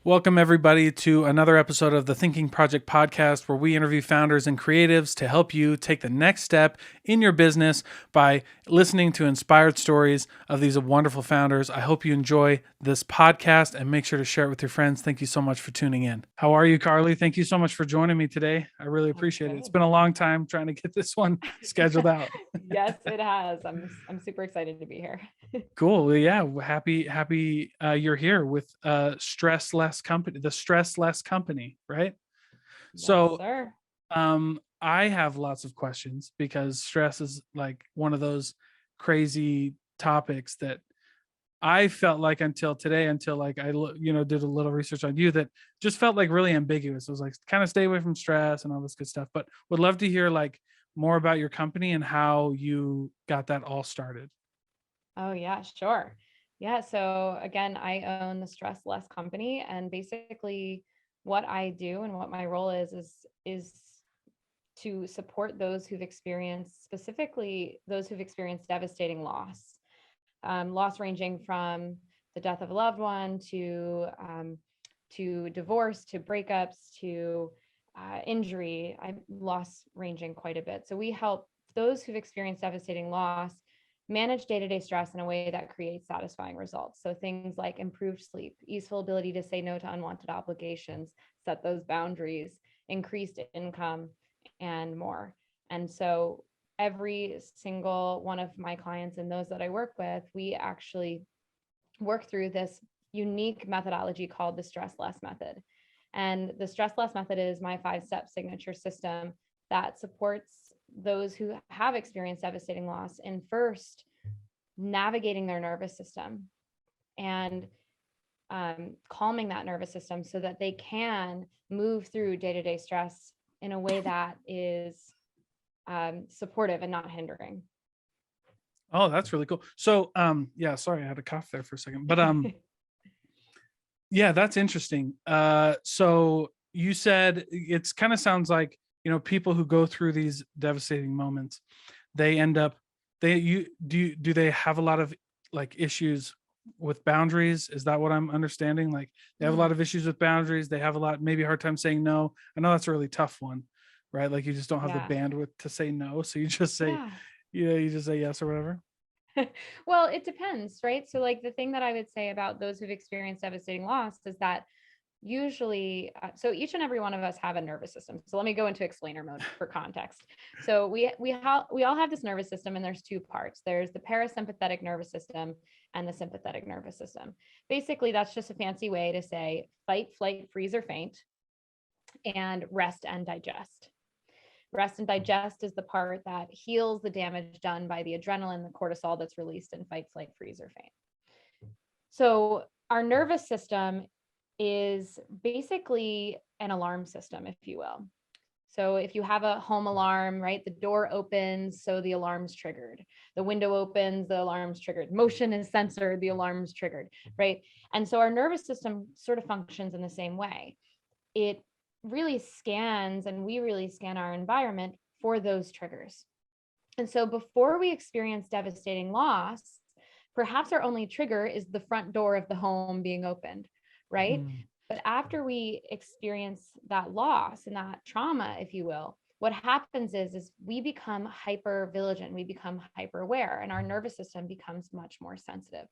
Welcome, everybody, to another episode of the Thinking Project podcast, where we interview founders and creatives to help you take the next step in your business by listening to inspired stories of these wonderful founders. I hope you enjoy this podcast and make sure to share it with your friends. Thank you so much for tuning in. How are you, Carlee? Thank you so much for joining me today. I really appreciate it. It's been a long time trying to get this one scheduled out. Yes, it has. I'm super excited to be here. Cool. Well, yeah. Happy you're here with Stress Less Company, the Stress Less Company, right? Yes, So sir. I have lots of questions because stress is like one of those crazy topics that I felt like until today, until like did a little research on you, that just felt like really ambiguous. It was like kind of stay away from stress and all this good stuff, but would love to hear like more about your company and how you got that all started. Oh, yeah, sure. Yeah. So again, I own the Stress Less company, and basically what I do and what my role is to support those who've experienced, specifically those who've experienced devastating loss. Loss ranging from the death of a loved one to divorce, to breakups, to injury. I loss ranging quite a bit. So we help those who've experienced devastating loss manage day-to-day stress in a way that creates satisfying results. So things like improved sleep, easeful ability to say no to unwanted obligations, set those boundaries, increased income, and more. And so every single one of my clients and those that I work with, we actually work through this unique methodology called the Stress Less method. And the Stress Less method is my 5-step signature system that supports those who have experienced devastating loss in first navigating their nervous system and calming that nervous system so that they can move through day-to-day stress in a way that is supportive and not hindering. Oh, that's really cool. So, yeah, sorry, I had a cough there for a second, but, yeah, that's interesting. So you said it's kind of sounds like, people who go through these devastating moments, they end up, do they have a lot of like issues with boundaries? Is that what I'm understanding? Like they have a lot of issues with boundaries. They have a lot, maybe a hard time saying no. I know that's a really tough one, right? Like you just don't have the Yeah. bandwidth to say no. So you just say, Yeah. you just say yes or whatever. Well, it depends, right? So, like, the thing that I would say about those who've experienced devastating loss is that usually, so each and every one of us have a nervous system. So let me go into explainer mode for context. So we all have this nervous system, and there's two parts. There's the parasympathetic nervous system and the sympathetic nervous system. Basically, that's just a fancy way to say fight, flight, freeze, or faint, and rest and digest. Rest and digest is the part that heals the damage done by the adrenaline, the cortisol that's released in fight, flight, freeze, or faint. So our nervous system is basically an alarm system, if you will. So if you have a home alarm, right, the door opens, so the alarm's triggered. The window opens, the alarm's triggered. Motion is censored, the alarm's triggered, right? And so our nervous system sort of functions in the same way. It really scans, and we really scan our environment for those triggers. And so before we experience devastating loss, perhaps our only trigger is the front door of the home being opened, right? But after we experience that loss and that trauma, if you will, what happens is we become hyper vigilant, we become hyper aware, and our nervous system becomes much more sensitive.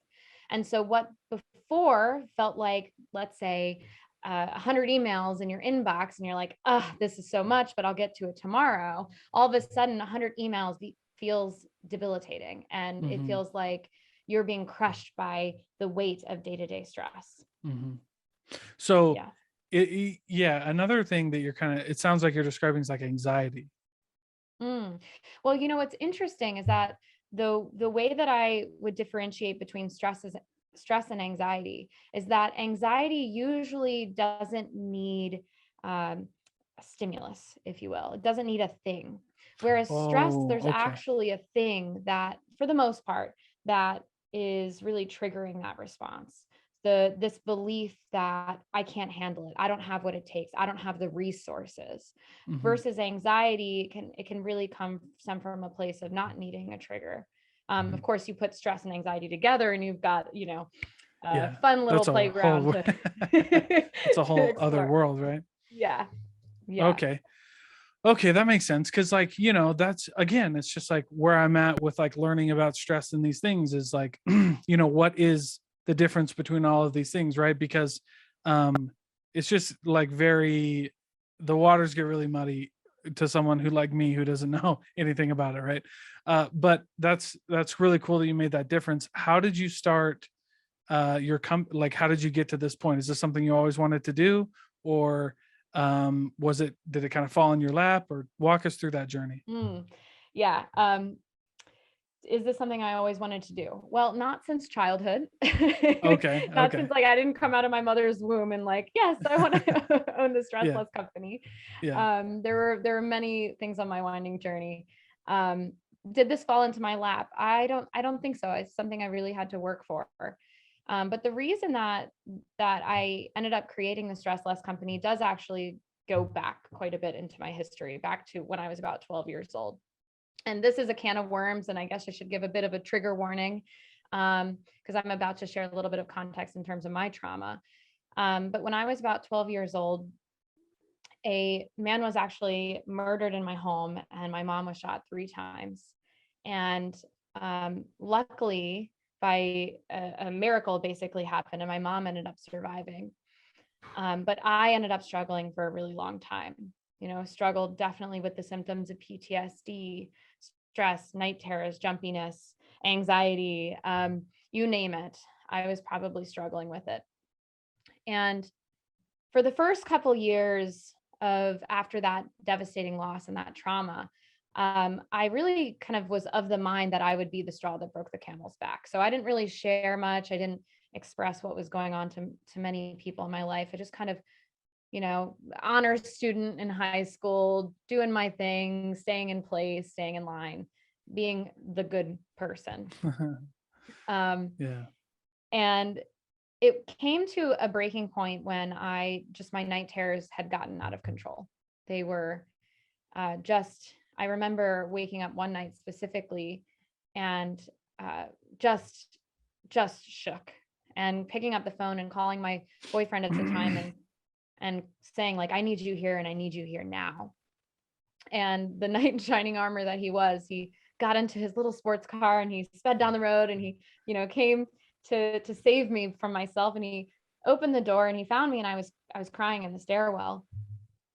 And so what before felt like, let's say, 100 emails in your inbox, and you're like, oh, this is so much, but I'll get to it tomorrow. All of a sudden, 100 emails feels debilitating, and it feels like you're being crushed by the weight of day-to-day stress. So another thing that it sounds like you're describing is like anxiety. Well, what's interesting is that the way that I would differentiate between stress and anxiety is that anxiety usually doesn't need a stimulus, if you will. It doesn't need a thing. Whereas stress, there's actually a thing that, for the most part, that is really triggering that response. This belief that I can't handle it. I don't have what it takes. I don't have the resources. Versus anxiety, it can really come from a place of not needing a trigger. Of course, you put stress and anxiety together, and you've got, Yeah. fun little That's a playground whole to, it's a to whole other explore. world, right? Yeah. Yeah. Okay. Okay, that makes sense. Cause like, that's again, it's just like where I'm at with like learning about stress and these things is like, what is the difference between all of these things, right? Because it's just like the waters get really muddy to someone who like me who doesn't know anything about it, right? But that's really cool that you made that difference. How did you start like how did you get to this point? Is this something you always wanted to do, or did it kind of fall in your lap, or walk us through that journey? Mm. Yeah. Is this something I always wanted to do? Well, not since childhood. Okay. Not Okay. since like I didn't come out of my mother's womb and like, yes, I want to own the stress Yeah. less company. Yeah. There were many things on my winding journey. Um, did this fall into my lap? I don't think so. It's something I really had to work for. But the reason that I ended up creating the Stress Less company does actually go back quite a bit into my history, back to when I was about 12 years old. And this is a can of worms, and I guess I should give a bit of a trigger warning, because I'm about to share a little bit of context in terms of my trauma. But when I was about 12 years old, a man was actually murdered in my home, and my mom was shot 3 times. And luckily, by a miracle, basically happened, and my mom ended up surviving. But I ended up struggling for a really long time. Struggled definitely with the symptoms of PTSD, stress, night terrors, jumpiness, anxiety, you name it. I was probably struggling with it. And for the first couple years of after that devastating loss and that trauma, I really kind of was of the mind that I would be the straw that broke the camel's back. So I didn't really share much. I didn't express what was going on to many people in my life. I just kind of, honors student in high school, doing my thing, staying in place, staying in line, being the good person. Um, Yeah. and it came to a breaking point when my night terrors had gotten out of control. They were I remember waking up one night specifically and just shook, and picking up the phone and calling my boyfriend at the time and saying like, I need you here and I need you here now. And the knight in shining armor that he got into his little sports car and he sped down the road, and he, came to save me from myself. And he opened the door and he found me, and I was crying in the stairwell.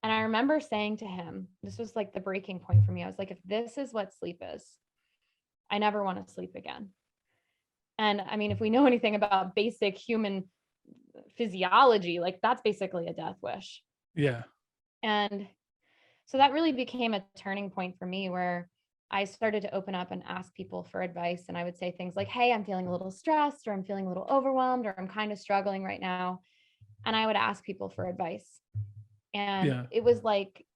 And I remember saying to him, this was like the breaking point for me. I was like, if this is what sleep is, I never want to sleep again. And I mean, if we know anything about basic human physiology, like that's basically a death wish. Yeah. And so that really became a turning point for me, where I started to open up and ask people for advice. And I would say things like, hey, I'm feeling a little stressed, or I'm feeling a little overwhelmed, or I'm kind of struggling right now. And I would ask people for advice. And Yeah. it was like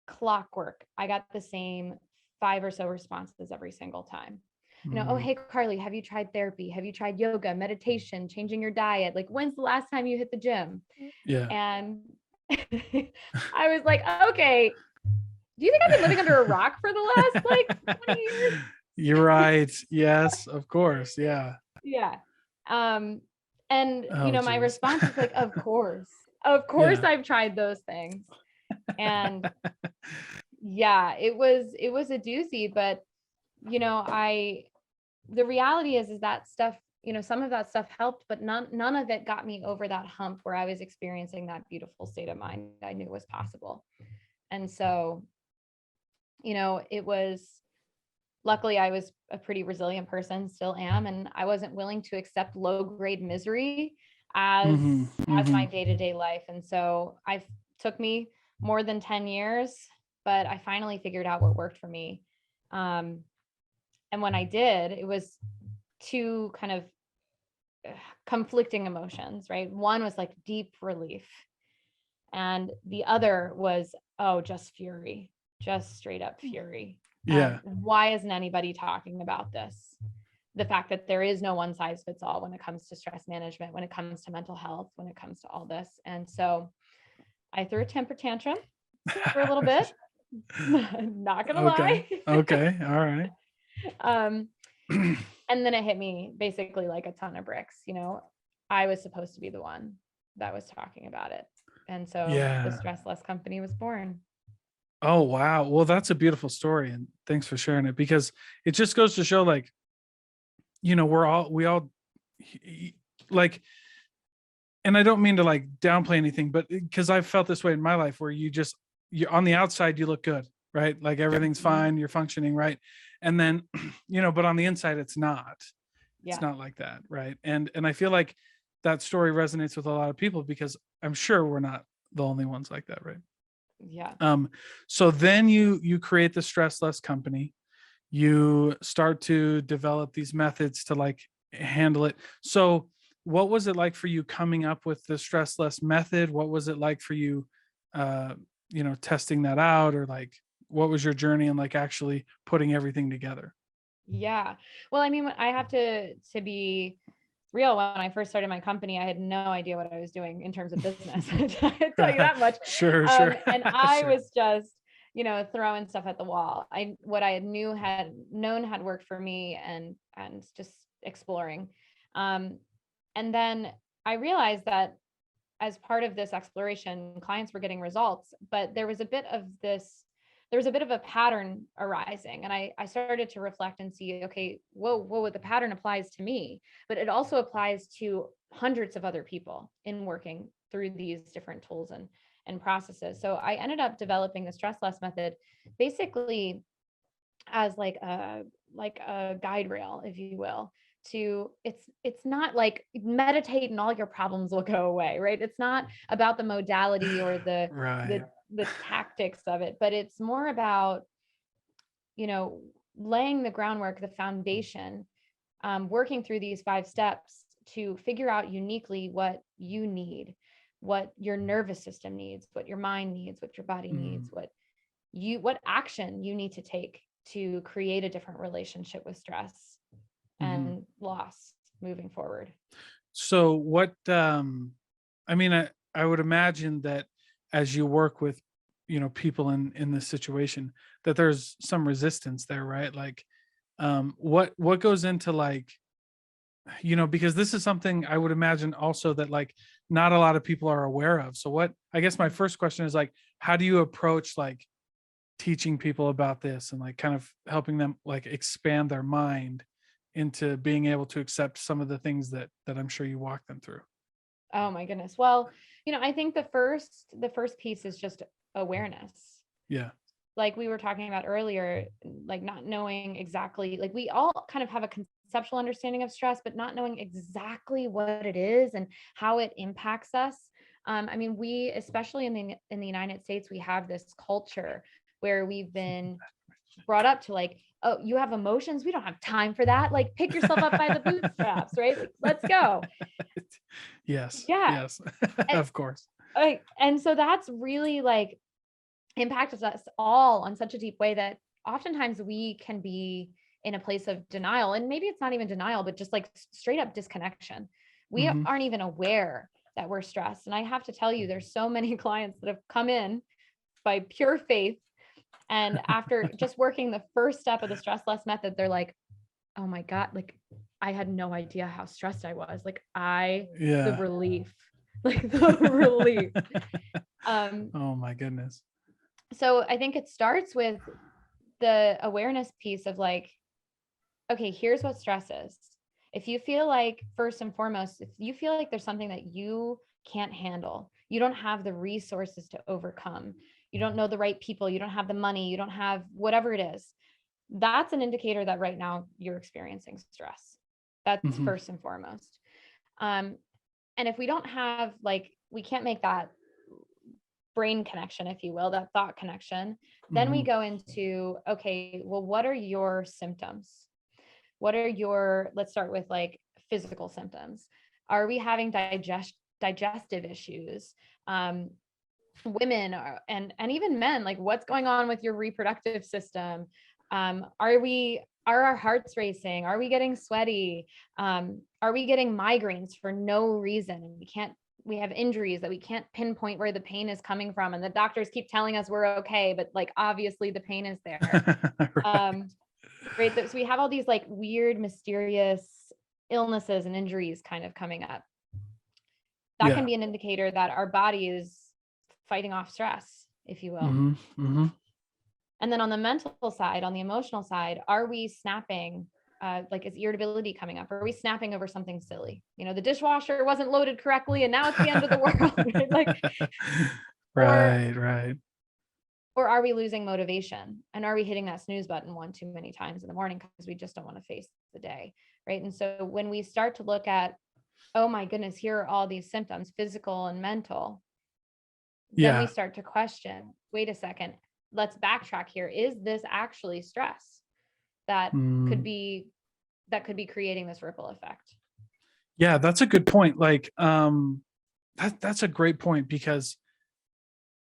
clockwork. I got the same 5 or so responses every single time. Oh, Mm. hey, Carlee, have you tried therapy? Have you tried yoga, meditation, changing your diet? Like, when's the last time you hit the gym? Yeah. And I was like, okay, do you think I've been living under a rock for the last like 20 years? You're right. Yes, of course. Yeah. Yeah. And Oh, my geez. response was like, of course. Of course Yeah. I've tried those things. And yeah, it was a doozy, but the reality is that stuff, some of that stuff helped, but none of it got me over that hump where I was experiencing that beautiful state of mind I knew was possible. And so, it was, luckily I was a pretty resilient person, still am, and I wasn't willing to accept low grade misery as Hmm. as Hmm. my day-to-day life. And so I took me more than 10 years, but I finally figured out what worked for me. And when I did, it was two kind of conflicting emotions, right? One was like deep relief, and the other was, oh, just fury, just straight up fury. Yeah. Why isn't anybody talking about this? The fact that there is no one size fits all when it comes to stress management, when it comes to mental health, when it comes to all this. And so I threw a temper tantrum for a little bit. Not gonna Okay. lie. Okay. All right. um, and then it hit me basically like a ton of bricks. I was supposed to be the one that was talking about it. And so the Yeah. Stress Less company was born. Oh, wow. Well, that's a beautiful story. And thanks for sharing it, because it just goes to show, like, we all like, and I don't mean to like downplay anything, but because I've felt this way in my life, where you're on the outside, you look good, right? Like everything's Mhm. fine, you're functioning, right? And then, but on the inside, it's Yeah. not like that, right? And I feel like that story resonates with a lot of people, because I'm sure we're not the only ones like that, right? Yeah. Um, so then you create the Stress Less company. You start to develop these methods to like handle it. So what was it like for you coming up with the Stress Less method? What was it like for you, uh, testing that out, or like, what was your journey and like actually putting everything together? Yeah. Well, I mean, I have to be real. When I first started my company, I had no idea what I was doing in terms of business. I tell you that much. Sure, sure. And I Sure. was just, throwing stuff at the wall. What I had known had worked for me, and just exploring. Um, and then I realized that as part of this exploration, clients were getting results, but there was a bit of a pattern arising. And I started to reflect and see, okay, whoa, the pattern applies to me, but it also applies to hundreds of other people in working through these different tools and processes. So I ended up developing the Stress Less method basically as like a guide rail, if you will. To It's not like meditate and all your problems will go away, right? It's not about the modality or the Right. the the tactics of it, but it's more about, you know laying the groundwork, the foundation, working through these 5 steps to figure out uniquely what you need, what your nervous system needs, what your mind needs, what your body needs, Mhm. what action you need to take to create a different relationship with stress Mhm. and loss moving forward. So what, I mean, I would imagine that as you work with, people in this situation, that there's some resistance there, right? Like, what goes into like, because this is something I would imagine also that like not a lot of people are aware of. So what, I guess my first question is like, how do you approach like teaching people about this, and like kind of helping them like expand their mind into being able to accept some of the things that I'm sure you walk them through? Oh my goodness. Well, I think the first piece is just awareness. Yeah. Like we were talking about earlier, like not knowing exactly, like we all kind of have a conceptual understanding of stress, but not knowing exactly what it is and how it impacts us. I mean, we, especially in the United States, we have this culture where we've been brought up to like, oh, you have emotions, we don't have time for that. Like pick yourself up by the bootstraps, right? Like let's go. Yes, Yeah. yes. And, Of course. and so that's really like impacts us all on such a deep way that oftentimes we can be in a place of denial. And maybe it's not even denial, but just like straight up disconnection. We Mhm. aren't even aware that we're stressed. And I have to tell you, there's so many clients that have come in by pure faith. And after just working the first step of the Stress Less method, they're like, oh my God, like I had no idea how stressed I was. Like the Yeah. relief, like the relief. Um, Oh my goodness. so I think it starts with the awareness piece of like, okay, here's what stress is. If you feel like, first and foremost, if you feel like there's something that you can't handle, you don't have the resources to overcome, you don't know the right people, you don't have the money, you don't have whatever it is, that's an indicator that right now you're experiencing stress. That's Mhm. first and foremost. Um, and if we don't have, like, we can't make that brain connection, if you will, that thought connection, then we Mhm. go into, okay, well, what are your symptoms? What are let's start with like physical symptoms. Are we having digestive issues? Women and even men, like what's going on with your reproductive system? Are our hearts racing? Are we getting sweaty? Are we getting migraines for no reason? And we have injuries that we can't pinpoint where the pain is coming from. And the doctors keep telling us we're okay, but like obviously the pain is there. Right. Um, right. So we have all these like weird, mysterious illnesses and injuries kind of coming up. that Yeah. can be an indicator that our body is fighting off stress, if you will. Mm-hmm. And then on the mental side, on the emotional side, are we snapping? Like, is irritability coming up? Are we snapping over something silly? The dishwasher wasn't loaded correctly and now it's the end of the world. Right? Like, Right. or are we losing motivation? And are we hitting that snooze button one too many times in the morning because we just don't want to face the day? Right. And so when we start to look at, oh my goodness, here are all these symptoms, physical and mental, then we start to question, wait a second, let's backtrack here. Is this actually stress that could be creating this ripple effect? Yeah, that's a good point. Like, that's a great point, because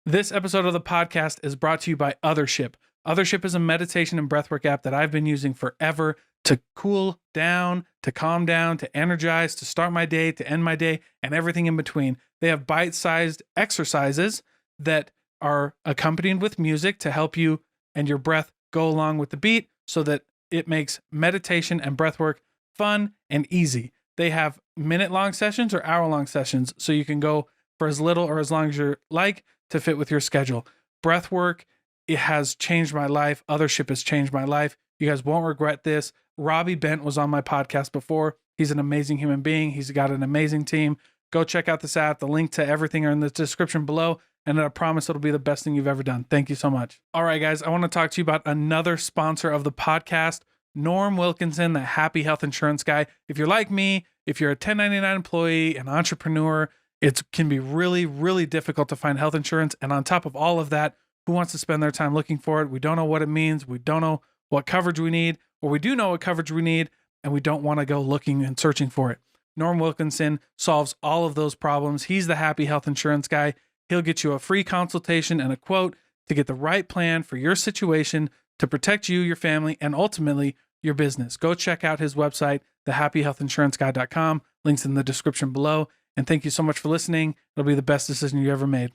this episode of the podcast is brought to you by Othership. Othership is a meditation and breathwork app that I've been using forever to cool down, to calm down, to energize, to start my day, to end my day, and everything in between. They have bite-sized exercises that are accompanied with music to help you and your breath go along with the beat, so that it makes meditation and breathwork fun and easy. They have minute-long sessions or hour-long sessions, so you can go for as little or as long as you like to fit with your schedule. Breathwork, it has changed my life. Othership has changed my life. You guys won't regret this. Robbie Bent was on my podcast before. He's an amazing human being. He's got an amazing team. Go check out this app. The link to everything are in the description below. And I promise it'll be the best thing you've ever done. Thank you so much. All right, guys, I want to talk to you about another sponsor of the podcast, Norm Wilkinson, the happy health insurance guy. If you're like me, if you're a 1099 employee, an entrepreneur, it can be really, really difficult to find health insurance. And on top of all of that, who wants to spend their time looking for it? We don't know what it means. We don't know what coverage we need, or we do know what coverage we need, and we don't want to go looking and searching for it. Norm Wilkinson solves all of those problems. He's the happy health insurance guy. He'll get you a free consultation and a quote to get the right plan for your situation to protect you, your family, and ultimately your business. Go check out his website, thehappyhealthinsuranceguy.com. Links in the description below. And thank you so much for listening. It'll be the best decision you ever made.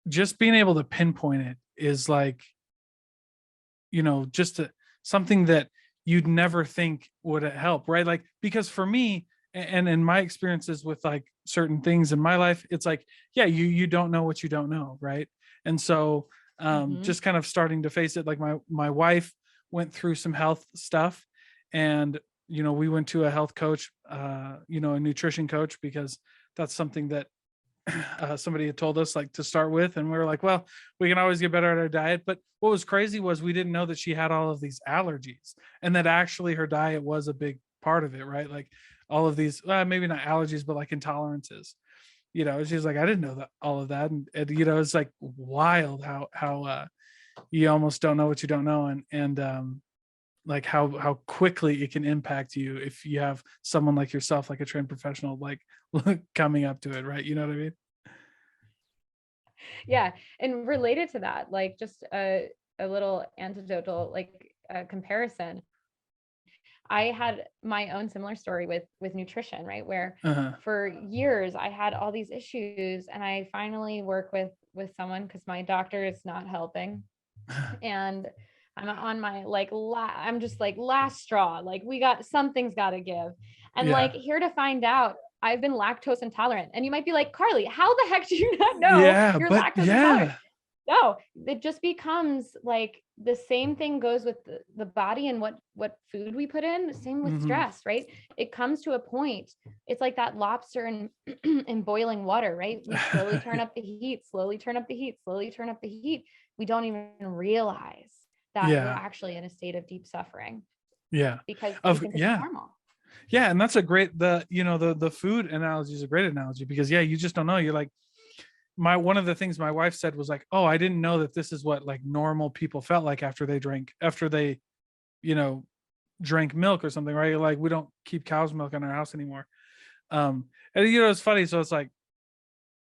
Just being able to pinpoint it is like, just something that you'd never think would help, right? Like, because for me, and in my experiences with like certain things in my life, it's like, yeah, you don't know what you don't know, right? And so just kind of starting to face it. Like my wife went through some health stuff, and we went to a health coach, a nutrition coach, because that's something that somebody had told us like to start with. And we were like, well, we can always get better at our diet. But what was crazy was we didn't know that she had all of these allergies, and that actually her diet was a big part of it, right? Like all of these, maybe not allergies, but like intolerances. She's like, I didn't know that, all of that. And it's like wild how you almost don't know what you don't know. And like how quickly it can impact you if you have someone like yourself, like a trained professional, like coming up to it, right? You know what I mean? Yeah. And related to that, like just a little anecdotal comparison. I had my own similar story with nutrition, right? Where for years I had all these issues, and I finally work with someone because my doctor is not helping. And I'm on my I'm just like last straw. Like something's got to give. And like here to find out, I've been lactose intolerant. And you might be like, Carlee, how the heck do you not know you're lactose intolerant? No, it just becomes like the same thing goes with the body and what food we put in. Same with stress, right? It comes to a point. It's like that lobster in boiling water, right? We slowly turn up the heat, slowly turn up the heat, slowly turn up the heat. We don't even realize that we're actually in a state of deep suffering. Yeah. Because we think it's normal. Yeah. And that's a great, the food analogy is a great analogy, because you just don't know. You're like, one of the things my wife said was like, oh, I didn't know that this is what like normal people felt like after they drank milk or something, right? Like, we don't keep cow's milk in our house anymore. And it's funny. So it's like,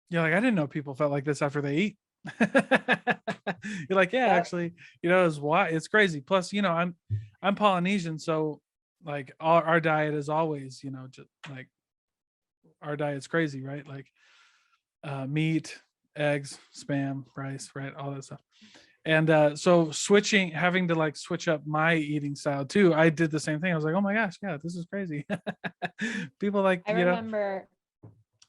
you're like, I didn't know people felt like this after they eat. You're like, actually, it's crazy. Plus, I'm Polynesian, so like our diet is always, just like our diet's crazy, right? Like meat, eggs, spam, rice, right? All that stuff. And so having to like switch up my eating style too. I did the same thing. I was like, oh my gosh, yeah, this is crazy. People like, I remember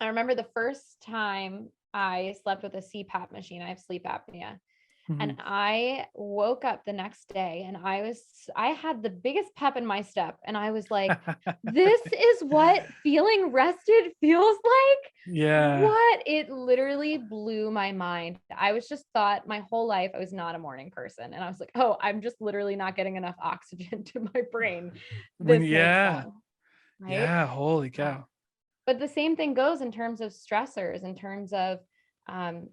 I remember the first time I slept with a CPAP machine. I have sleep apnea. And Mhm. I woke up the next day and I had the biggest pep in my step. And I was like, this is what feeling rested feels like. Yeah. What? It literally blew my mind. I was just thought my whole life I was not a morning person. And I was like, oh, I'm just literally not getting enough oxygen to my brain. When This makes yeah. sense. Right. Yeah, holy Uh, cow. but the same thing goes in terms of stressors, in terms of um,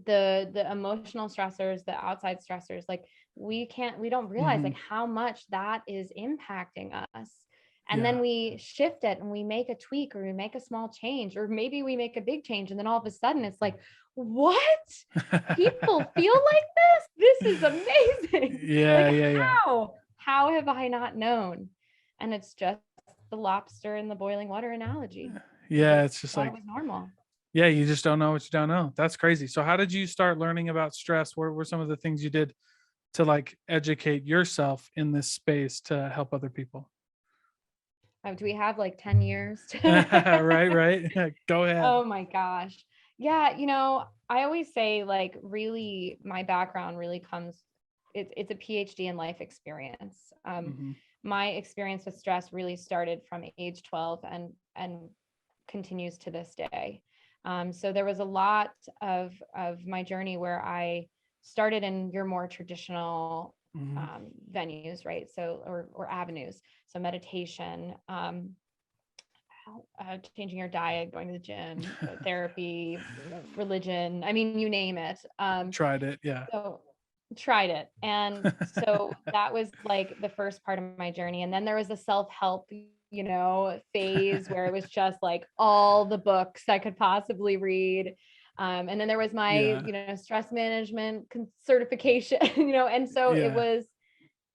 the emotional stressors, the outside stressors. Like we don't realize Mhm. like how much that is impacting us. And then Yeah. we shift it and we make a tweak or we make a small change, or maybe we make a big change. And then all of a sudden it's like, what? People feel like this? This is amazing. Yeah, Like, yeah, yeah. how have I not known? And it's just the lobster in the boiling water analogy. We Yeah, just it's just thought it like, was normal. yeah, you just don't know what you don't know. That's crazy. So how did you start learning about stress? What were some of the things you did to like educate yourself in this space to help other people? Do we have like 10 years? Right, right. Go ahead. Oh my gosh. Yeah, I always say like really my background really comes it's a PhD in life experience. Hmm. My experience with stress really started from age 12 and continues to this day. So there was a lot of my journey where I started in your more traditional Hmm. venues, right? So or avenues. So meditation, changing your diet, going to the gym, therapy, religion. I mean, you name it. Tried it. Yeah. So tried it. And so that was like the first part of my journey. And then there was a self-help, phase where it was just like all the books I could possibly read. And then there was my, Yeah. stress management certification, and so it Yeah. was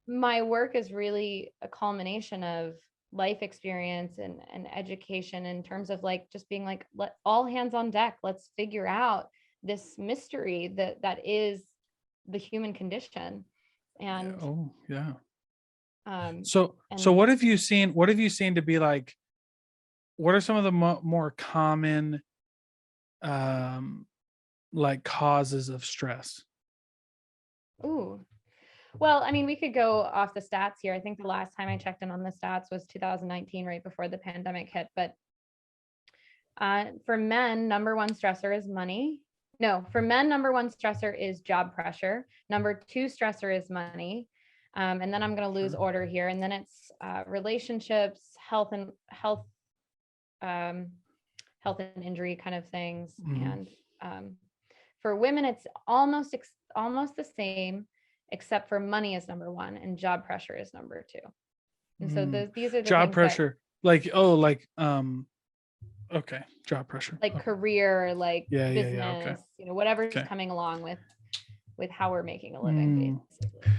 my work is really a culmination of life experience and education in terms of like just being like let all hands on deck, let's figure out this mystery that is the human condition. Yeah. and Oh, yeah. um So and what have you seen? What have you seen to be like, what are some of the more common um like causes of stress? ooh, well, I mean, we could go off the stats here. I think the last time I checked in on the stats was 2019, right before the pandemic hit. But for men, number one stressor is money. No, for men, number one stressor is job pressure. Number two stressor is money. And then I'm going to lose Sure. order here. And then it's relationships, um, health and injury kind of things. Mhm. And for women, it's almost the same, except for money is number one and job pressure is number two. And so Mm. these are the Job things that pressure. Like, oh, like okay, job pressure. like Okay. career, like Yeah, yeah, yeah. Okay. business, whatever's Okay. coming along with how we're making a living, Mm. basically.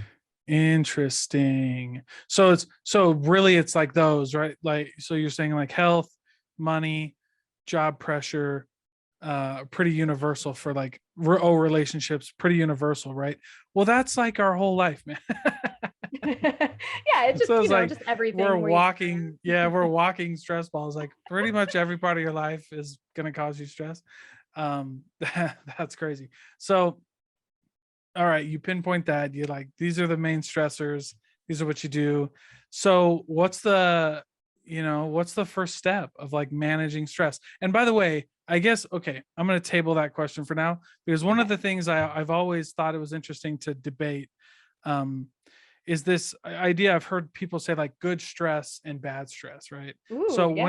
Interesting. So really it's like those, right? Like so you're saying like health, money, job pressure, pretty universal for like relationships, pretty universal, right? Well, that's like our whole life, man. Yeah, it's just, So it's like just we're everything where you walking, yeah, we're walking stress balls. Like pretty much every part of your life is gonna cause you stress. That's crazy. So all right, you pinpoint that. You like these are the main stressors. These are what you do. So what's the first step of like managing stress? And by the way, I guess okay, I'm going to table that question for now because one of okay. the things I've always thought it was interesting to debate um, is this idea. I've heard people say like good stress and bad stress, right? Ooh, So yeah.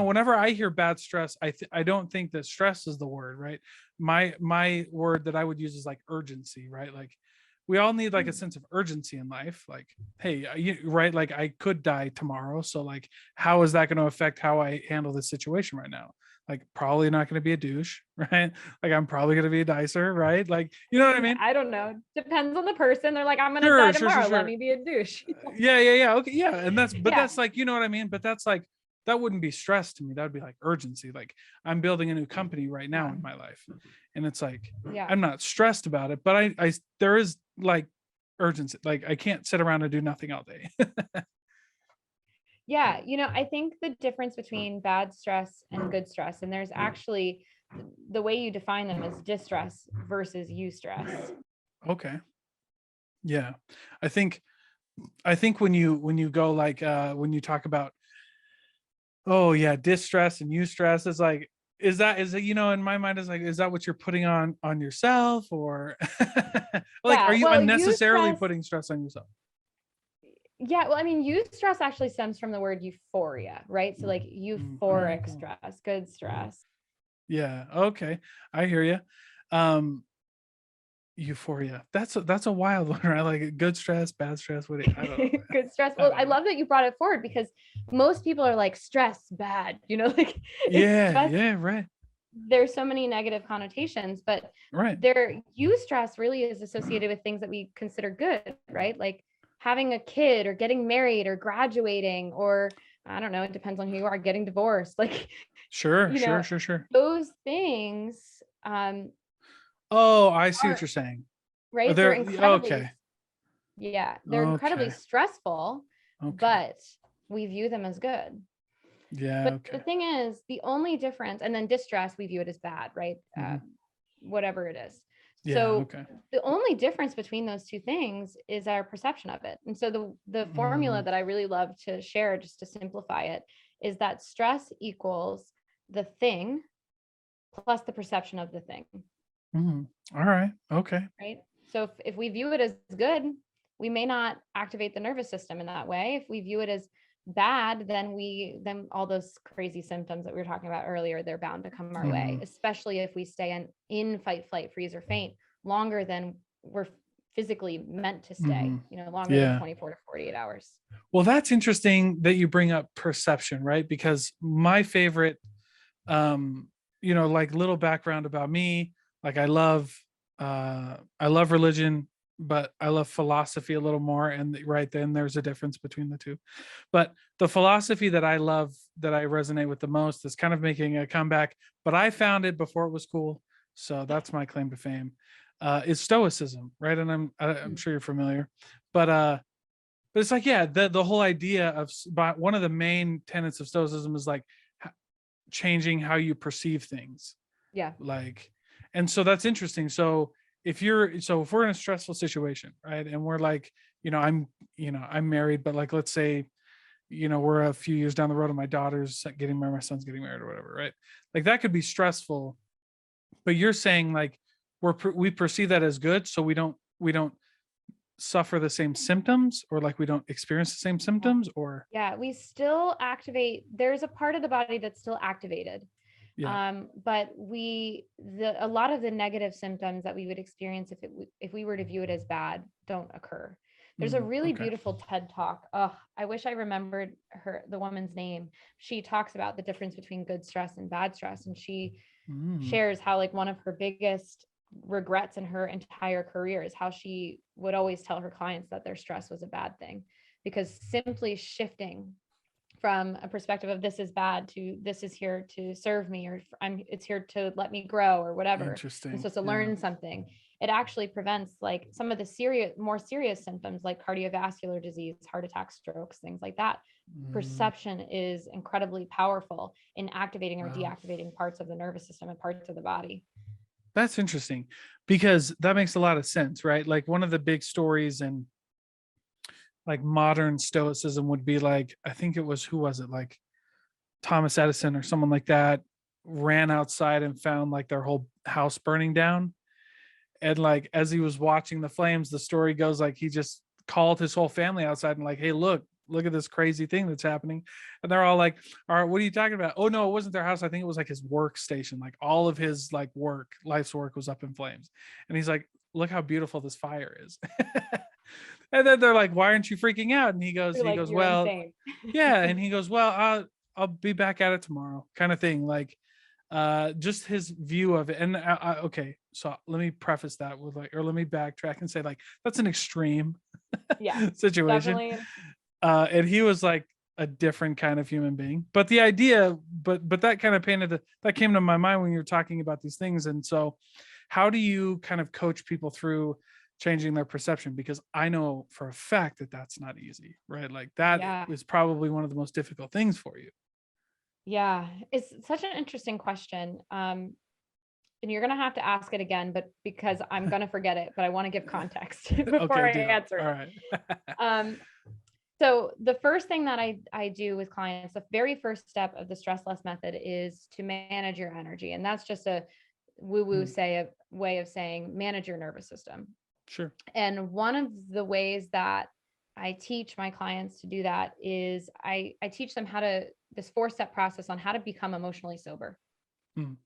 whenever I hear bad stress, I don't think that stress is the word, right? My word that I would use is like urgency, right? Like we all need like a Mm. sense of urgency in life. Like, hey, right? Like I could die tomorrow, so like, how is that going to affect how I handle this situation right now? Like, probably not going to be a douche, right? Like, I'm probably going to be a dicer, right? Like, you know what I mean? I don't know. Depends on the person. They're like, I'm gonna die Sure, sure, sure, tomorrow. Let sure. me be a douche. Yeah, yeah, yeah. Okay, yeah. And but Yeah. that's like, you know what I mean? But that's like, that wouldn't be stress to me. That would be like urgency. Like I'm building a new company right now Yeah. in my life. And it's like, Yeah. I'm not stressed about it, but there is like urgency. Like I can't sit around and do nothing all day. Yeah, I think the difference between bad stress and good stress, and there's actually the way you define them is distress versus eustress. Okay. Yeah. I think when you go like when you talk about, oh yeah, distress and eustress, is like, is it, in my mind is like, is that what you're putting on yourself, or like, are Yeah, you well, unnecessarily eustress, putting stress on yourself? yeah, well, I mean, eustress actually stems from the word euphoria, right? So like Okay. euphoric stress, good stress. Yeah. Okay. I hear you. Um, Euphoria. That's a wild one, right? Like good stress, bad stress. I don't know. Good stress. I Well, don't I know. love that you brought it forward because most people are like stress bad, like it's Yeah. just Yeah. Right. there's so many negative connotations, but Right. their eustress really is associated with things that we consider good, right? Like having a kid or getting married or graduating, or I don't know, it depends on who you are, getting divorced. Like, Sure. you know, Sure. Sure. Sure. those things Oh, I see what are you're saying. right. They're There. incredibly, Okay. yeah, they're incredibly Okay. stressful, Okay. but we view them as good. Yeah. But the Okay. thing is, the only difference, and then distress, we view it as bad, right? Hmm. Whatever it is. Yeah. So Okay. the only difference between those two things is our perception of it. And so the formula Mm, that I really love to share, just to simplify it, is that stress equals the thing plus the perception of the thing, all right. Okay. right? So if we view it as good, we may not activate the nervous system in that way. If we view it as bad, then all those crazy symptoms that we were talking about earlier, they're bound to come our way, Hmm. especially if we stay in fight, flight, freeze, or faint longer than we're physically meant to stay, Hmm. longer than Yeah. 24 to 48 hours. Well, that's interesting that you bring up perception, right? Because my favorite, um, like little background about me, like I love religion, but I love philosophy a little more. And right then there's a difference between the two. But the philosophy that I love, that I resonate with the most, is kind of making a comeback, but I found it before it was cool. So that's my claim to fame. Is Stoicism, right? And I'm Mm. sure you're familiar, but but it's like, yeah, the whole idea of but one of the main tenets of Stoicism is like changing how you perceive things, Yeah. like, and so that's interesting. So if we're in a stressful situation, right, and we're like, I'm married, but like, let's say, we're a few years down the road and my daughter's getting married, my son's getting married or whatever, right? Like that could be stressful, but you're saying like we perceive that as good, so we don't suffer the same symptoms, or like we don't experience the same symptoms, or Yeah, we still activate. There's a part of the body that's still activated. yeah. But a lot of the negative symptoms that we would experience if we were to view it as bad don't occur. There's a really Okay. beautiful TED talk. Oh, I wish I remembered the woman's name. She talks about the difference between good stress and bad stress, and she Mm. shares how like one of her biggest regrets in her entire career is how she would always tell her clients that their stress was a bad thing, because simply shifting from a perspective of this is bad to this is here to serve me, or it's here to let me grow, or whatever. I'm Interesting. supposed to Yeah. learn something. It actually prevents like some of the more serious symptoms like cardiovascular disease, heart attacks, strokes, things like that. Mm. Perception is incredibly powerful in activating or Wow. deactivating parts of the nervous system and parts of the body. That's interesting, because that makes a lot of sense, right? Like one of the big stories in like modern stoicism would be like, I think it was, who was it? Like Thomas Edison or someone like that ran outside and found like their whole house burning down. And like as he was watching the flames, the story goes like he just called his whole family outside and like, hey, look at this crazy thing that's happening. And they're all like, all right, what are you talking about? Oh no, it wasn't their house. I think it was like his workstation. Like all of his like life's work was up in flames. And he's like, look how beautiful this fire is. And then they're like, why aren't you freaking out? And he goes, You're like, you're well, insane. yeah. And he goes, well, I'll be back at it tomorrow, kind of thing. Like just his view of it. And okay, so let me preface that with like, or let me backtrack and say like, that's an extreme Yeah, situation. definitely. And he was like a different kind of human being, but the idea, but that kind of that came to my mind when you were talking about these things. And so how do you kind of coach people through changing their perception, because I know for a fact that that's not easy, right? Like that Yeah. is probably one of the most difficult things for you. Yeah. It's such an interesting question. And you're gonna have to ask it again, but because I'm gonna forget it, but I want to give context before Okay, I deal. answer All it. right. Um, so the first thing that I do with clients, the very first step of the stress less method is to manage your energy. And that's just a woo-woo Mm, way of saying manage your nervous system. sure. And one of the ways that I teach my clients to do that is I teach them this 4-step process on how to become emotionally sober. Mm,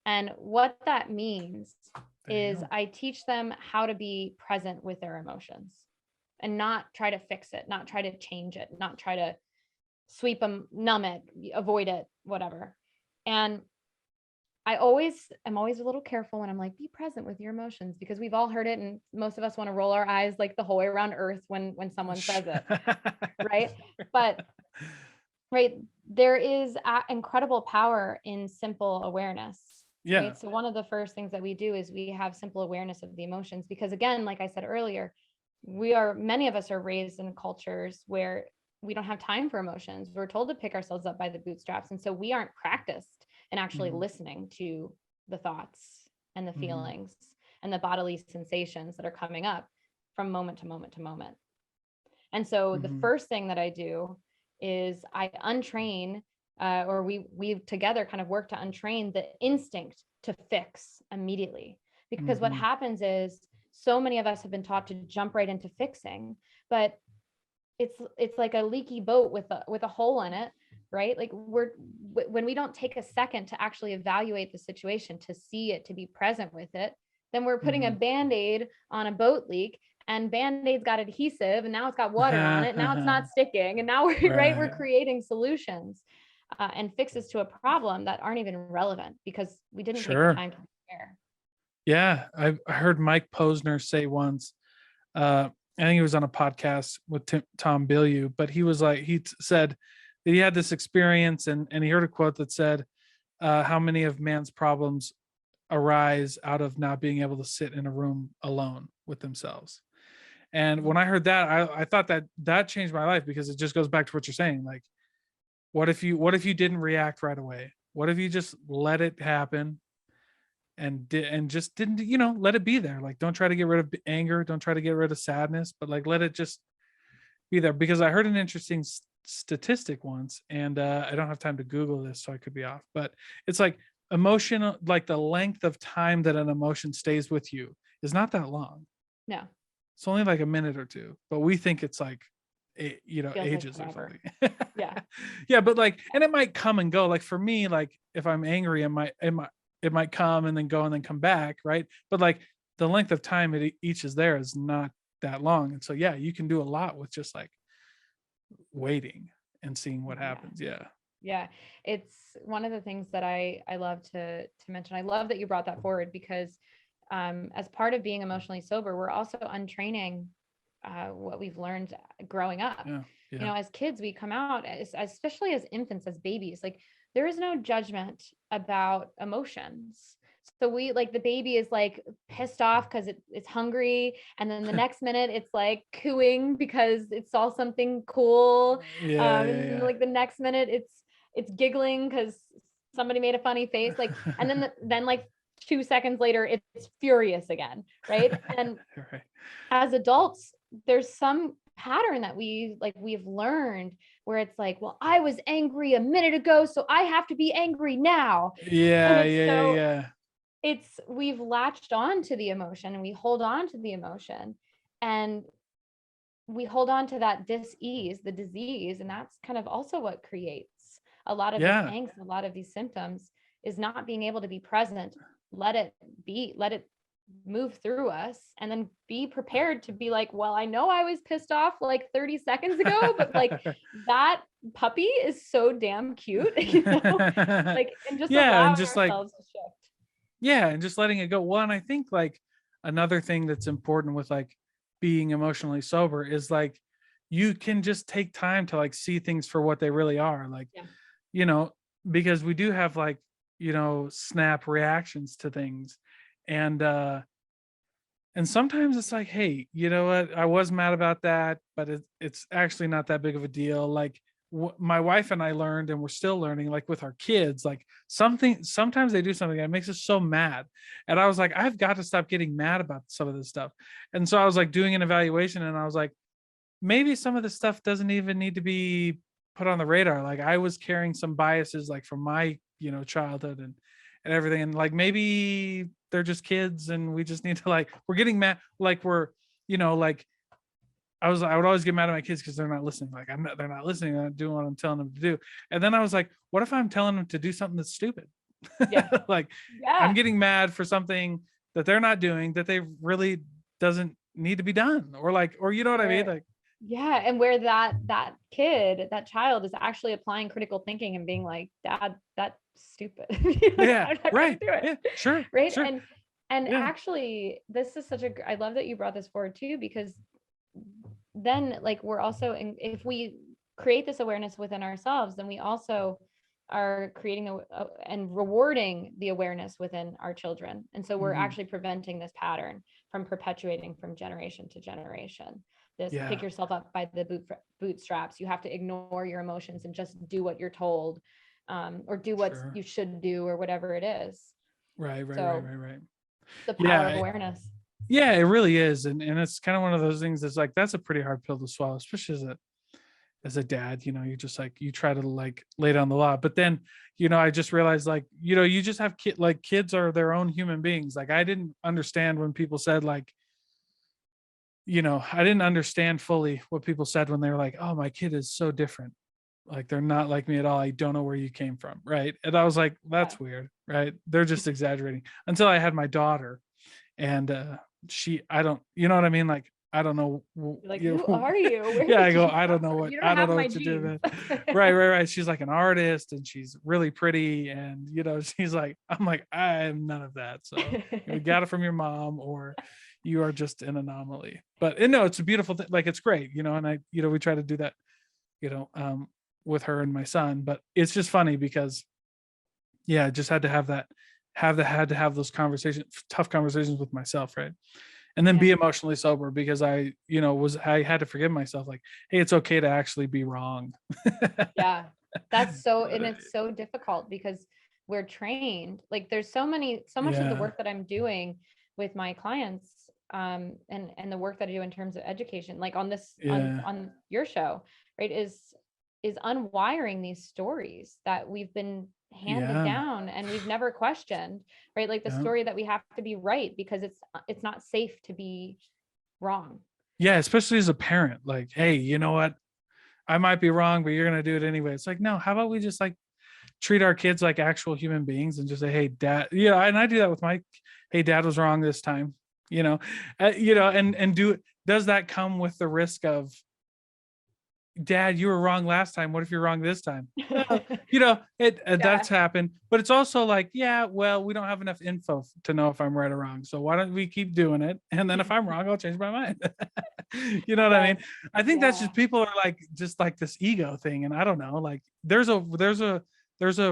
And what that means there you is go. I teach them how to be present with their emotions and not try to fix it, not try to change it, not try to sweep them, numb it, avoid it, whatever. And I'm always a little careful when I'm like, be present with your emotions, because we've all heard it. And most of us want to roll our eyes like the whole way around earth when someone says it. Right. But right, there is incredible power in simple awareness. Yeah. Right. So one of the first things that we do is we have simple awareness of the emotions, because again, like I said earlier, many of us are raised in cultures where we don't have time for emotions. We're told to pick ourselves up by the bootstraps. And so we aren't practiced in actually Mhm, listening to the thoughts and the mhm, feelings and the bodily sensations that are coming up from moment to moment to moment. And so the mhm, first thing that I do is I untrain, or we together kind of work to untrain the instinct to fix immediately. Because what mhm. happens is so many of us have been taught to jump right into fixing, but it's like a leaky boat with a hole in it, right? Like when we don't take a second to actually evaluate the situation, to see it, to be present with it, then we're putting a Mhm. band-aid on a boat leak, and band-aid's got adhesive, and now it's got water on it, now it's not sticking, and now we're right, we're Right. creating solutions and fixes to a problem that aren't even relevant because we didn't take the Sure. time to prepare. Yeah, I heard Mike Posner say once, I think he was on a podcast with Tom Bilyeu, but he was like, said that he had this experience, and he heard a quote that said, how many of man's problems arise out of not being able to sit in a room alone with themselves. And when I heard that, I thought that that changed my life, because it just goes back to what you're saying. Like, what if you didn't react right away? What if you just let it happen and just didn't, let it be there? Like, don't try to get rid of anger, don't try to get rid of sadness, but like let it just be there. Because I heard an interesting statistic once, and I don't have time to Google this, so I could be off, but it's like emotional, like the length of time that an emotion stays with you is not that long. No, It's only like a minute or two, but we think it's like, feels like ages or forever. something. Yeah. Yeah, but like, and it might come and go. Like for me, like if I'm angry, it might come and then go and then come back, right? But like the length of time each is there is not that long, and so yeah, you can do a lot with just like waiting and seeing what Yeah. happens. Yeah. Yeah, it's one of the things that I love to mention. I love that you brought that forward because as part of being emotionally sober, we're also untraining what we've learned growing up. Yeah. You Yeah. know, as kids, we come out, especially as infants, as babies, like there is no judgment about emotions. So we like the baby is like pissed off because it's hungry. And then the next minute it's like cooing because it saw something cool. Yeah. And Yeah. like the next minute it's giggling because somebody made a funny face. Like, and then then like 2 seconds later, it's furious again. Right. And Right. as adults, there's some pattern that we've learned where it's like, well, I was angry a minute ago, so I have to be angry now. And Yeah. Yeah. Yeah. Yeah. we've latched on to the emotion and we hold on to the emotion and we hold on to that dis-ease, the disease, and that's kind of also what creates a lot of this Yeah. angst, a lot of these symptoms is not being able to be present, let it be, let it move through us, and then be prepared to be like, well, I know I was pissed off like 30 seconds ago, but like that puppy is so damn cute, like, and just Yeah, and allowing just like, ourselves to shift. yeah, and just letting it go. Well, and I think like another thing that's important with like being emotionally sober is like you can just take time to like see things for what they really are. Like, Yeah. you know, because we do have like, snap reactions to things. And And sometimes it's like, hey, you know what? I was mad about that, but it's actually not that big of a deal. Like my wife and I learned, and we're still learning, like with our kids, like sometimes they do something that makes us so mad. And I was like, I've got to stop getting mad about some of this stuff. And so I was like doing an evaluation, and I was like, maybe some of this stuff doesn't even need to be put on the radar. Like I was carrying some biases like from my, childhood and everything. And like maybe they're just kids and we just need to like we're getting mad like like I would always get mad at my kids because they're not listening. Like they're not listening, they're not doing what I'm telling them to do. And then I was like, what if I'm telling them to do something that's stupid? Yeah. Like I'm Yeah. getting mad for something that they're not doing that they really doesn't need to be done. Or you know what I mean? Where, Like yeah. And where that kid, that child is actually applying critical thinking and being like, Dad, that's stupid. Like, yeah, I'm not going to right. do it. Yeah, sure, Right. sure. And Yeah. actually, this is I love that you brought this forward too, because then like we're also if we create this awareness within ourselves, then we also are creating and rewarding the awareness within our children, and so we're Mhm. actually preventing this pattern from perpetuating from generation to generation. This pick Yeah, yourself up by the bootstraps, you have to ignore your emotions and just do what you're told, or do what sure. you should do, or whatever it is. Right, right, right, So right, right. the power of Yeah, awareness. yeah, it really is. And it's kind of one of those things that's like that's a pretty hard pill to swallow, especially as a dad, you just like you try to like lay down the law. But then, I just realized like, you just have kids are their own human beings. Like I didn't understand when people said like, I didn't understand fully what people said when they were like, oh, my kid is so different. Like they're not like me at all. I don't know where you came from. Right. And I was like, Yeah. that's weird. Right. They're just exaggerating until I had my daughter. And I don't, you know what I mean? Like, I don't know. You're like, who are you? Where Yeah. I did go, you I don't know come from? what, You don't I don't have know my what to do, genes. man. Right. Right. Right. She's like an artist and she's really pretty. And, she's like, I'm like, I am none of that. So you got it from your mom or you are just an anomaly. But no, it's a beautiful thing. Like, it's great, and we try to do that, you know, um, with her and my son. But it's just funny because, yeah, I just had to had to have those tough conversations with myself, right? And then be Yeah. emotionally sober because I had to forgive myself, like, hey, it's okay to actually be wrong. Yeah. That's so, But, and it's so difficult because we're trained. Like there's so much of the yeah, work that I'm doing with my clients, and the work that I do in terms of education, like on this, yeah, on your show, right, is unwiring these stories that we've been handed yeah, down and we've never questioned, right? Like the yeah, story that we have to be right because it's not safe to be wrong. yeah. Especially as a parent, like, hey, you know what? I might be wrong, but you're gonna do it anyway. It's like, no. How about we just like treat our kids like actual human beings and just say, hey, dad. Yeah, and I do that with my, hey, dad was wrong this time. And does that come with the risk of, dad, you were wrong last time, what if you're wrong this time? Well, that's Yeah. happened, but it's also like, yeah, well, we don't have enough info to know if I'm right or wrong, so why don't we keep doing it, and then if I'm wrong, I'll change my mind. You know what I mean? Yes. I think that's Yeah. just people are like just like this ego thing, and I don't know, like there's a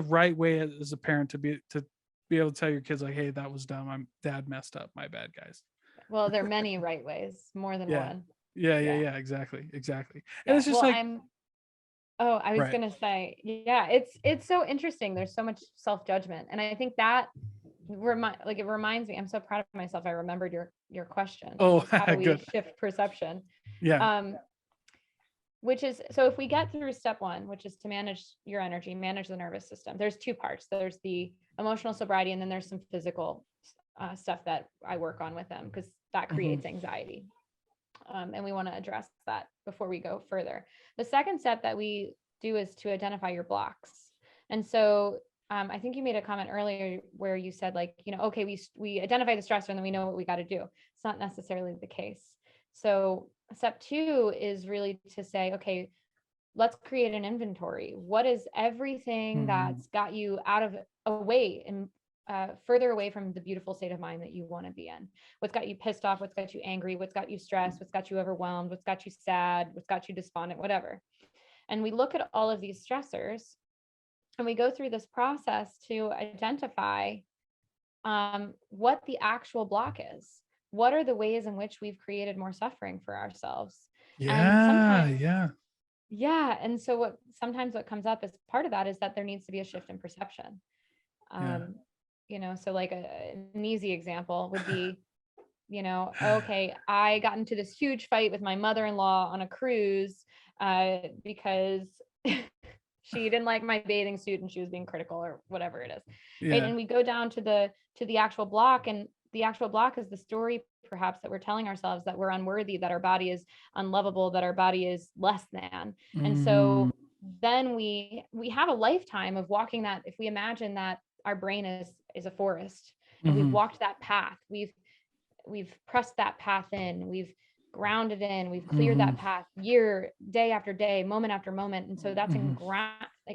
right way as a parent to be able to tell your kids like, hey, that was dumb, I'm dad messed up, my bad, guys. Well, there are many right ways, more than Yeah, one. yeah, yeah, Yeah. yeah, exactly. And Yeah. it's just Well, like, I was right. gonna say, yeah, it's so interesting. There's so much self-judgment. And I think that it reminds me, I'm so proud of myself. I remembered your question, which Oh, is how do we good. shift perception? Yeah. Um, which is, so if we get through step one, which is to manage your energy, manage the nervous system, there's two parts. There's the emotional sobriety, and then there's some physical stuff that I work on with them because that Mhm. creates anxiety. And we want to address that before we go further. The second step that we do is to identify your blocks. And so I think you made a comment earlier where you said like, okay, we identify the stressor and then we know what we got to do. It's not necessarily the case. So step two is really to say, okay, let's create an inventory. What is everything Mhm. that's got you out of away and further away from the beautiful state of mind that you want to be in? What's got you pissed off? What's got you angry? What's got you stressed? What's got you overwhelmed? What's got you sad? What's got you despondent? Whatever. And we look at all of these stressors and we go through this process to identify what the actual block is. what are the ways in which we've created more suffering for ourselves? And Yeah. sometimes, Yeah. yeah. And so what comes up as part of that is that there needs to be a shift in perception. Yeah. Um, so like an easy example would be, okay, I got into this huge fight with my mother-in-law on a cruise because she didn't like my bathing suit and she was being critical or whatever it is. Right. Yeah. And we go down to the actual block, and the actual block is the story perhaps that we're telling ourselves, that we're unworthy, that our body is unlovable, that our body is less than. And Mhm. so then we have a lifetime of walking that. If we imagine that our brain is a forest, and we've Mhm. walked that path, we've pressed that path in, we've grounded in, we've cleared that Mhm. path day after day, moment after moment. And so that's Mhm.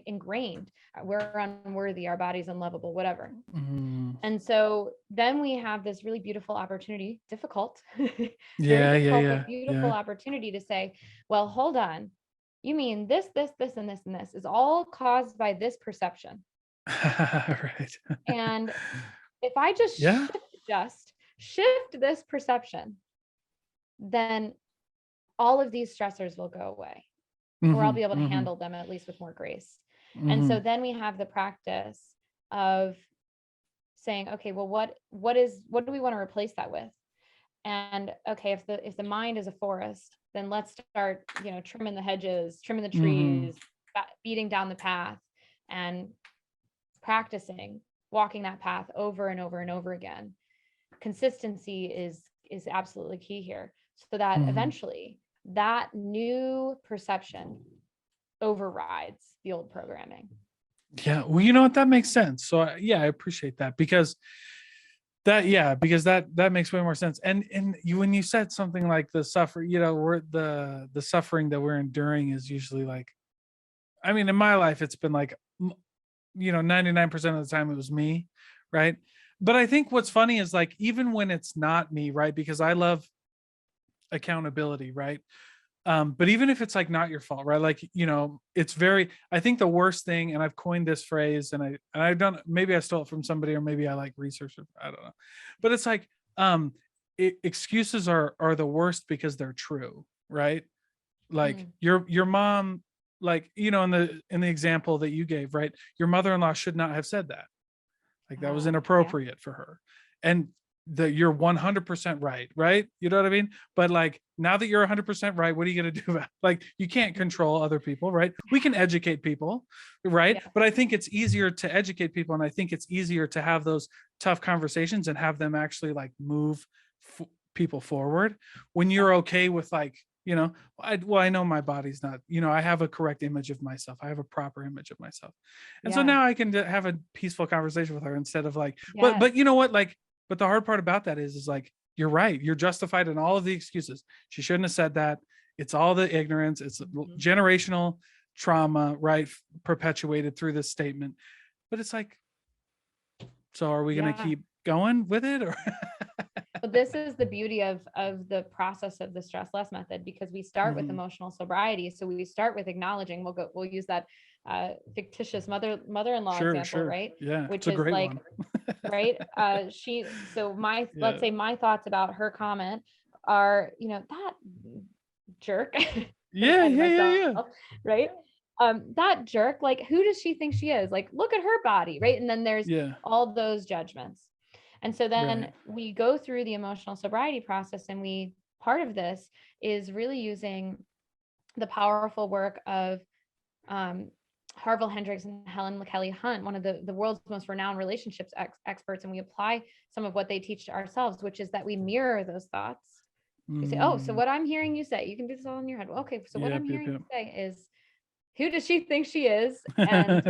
ingrained. We're unworthy, our body's unlovable, whatever. Mhm. And so then we have this really beautiful opportunity, difficult, very Yeah. Yeah. difficult, but Yeah. beautiful Yeah. opportunity to say, well, hold on. You mean this, and this, and this is all caused by this perception. Right. And if I Yeah. just shift this perception, then all of these stressors will go away, or I'll Mhm. be able to Mhm. handle them at least with more grace. And so Mhm. then we have the practice of saying, okay, well, what do we want to replace that with? And okay, if the mind is a forest, then let's start, trimming the hedges, trimming the Mhm. trees, beating down the path, and practicing walking that path over and over and over again. Consistency is absolutely key here, so that Mhm. eventually that new perception overrides the old programming. Yeah. Well, you know what? That makes sense. So yeah, I appreciate that because that makes way more sense. And you, when you said something like the suffer, we're the suffering that we're enduring is usually like, I mean, in my life, it's been like, 99% of the time it was me, right? But I think what's funny is like, even when it's not me, right? Because I love accountability, right? But even if it's like not your fault, right? Like, it's very, I think the worst thing, and I've coined this phrase, and I don't, maybe I stole it from somebody, or maybe I like researched it, I don't know. But it's like, excuses are the worst because they're true, right? Like Mm, your mom, like, in the example that you gave, right? Your mother-in-law should not have said that. Like that was yeah, inappropriate for her. And that you're 100% right? You know what I mean? But like, now that you're 100% right, what are you going to do about it? Like, you can't control other people, right? We can educate people, right? yeah, But I think it's easier to educate people, and I think it's easier to have those tough conversations and have them actually like move people forward when yeah, you're okay with like, I know my body's not, I have a correct image of myself. I have a proper image of myself. And so yeah, now I can have a peaceful conversation with her instead of like, but yes, you know what? Like, but the hard part about that is like, you're right. You're justified in all of the excuses. She shouldn't have said that. It's all the ignorance. It's mhm, generational trauma, right? Perpetuated through this statement. But it's like, so are we going to yeah. keep going with it, or? But this is the beauty of the process of the stress less method, because we start with Mhm. emotional sobriety. So we start with acknowledging. We'll use that fictitious mother-in-law Sure, example, sure. right? Yeah, it's Which a is great like, one. right? So let's Yeah. say my thoughts about her comment are, that jerk, Yeah, and yeah, yeah, myself, yeah. right? That jerk, like, who does she think she is? Like, look at her body, right? And then there's Yeah, all those judgments. And so then right. we go through the emotional sobriety process, and part of this is really using the powerful work of um, Harville Hendricks and Helen Kelly Hunt, one of the world's most renowned relationships experts. And we apply some of what they teach to ourselves, which is that we mirror those thoughts. We say, oh, so Mm, what I'm hearing you say, you can do this all in your head. Well, okay, so what I'm yep, yep, hearing yep. you say is, who does she think she is? And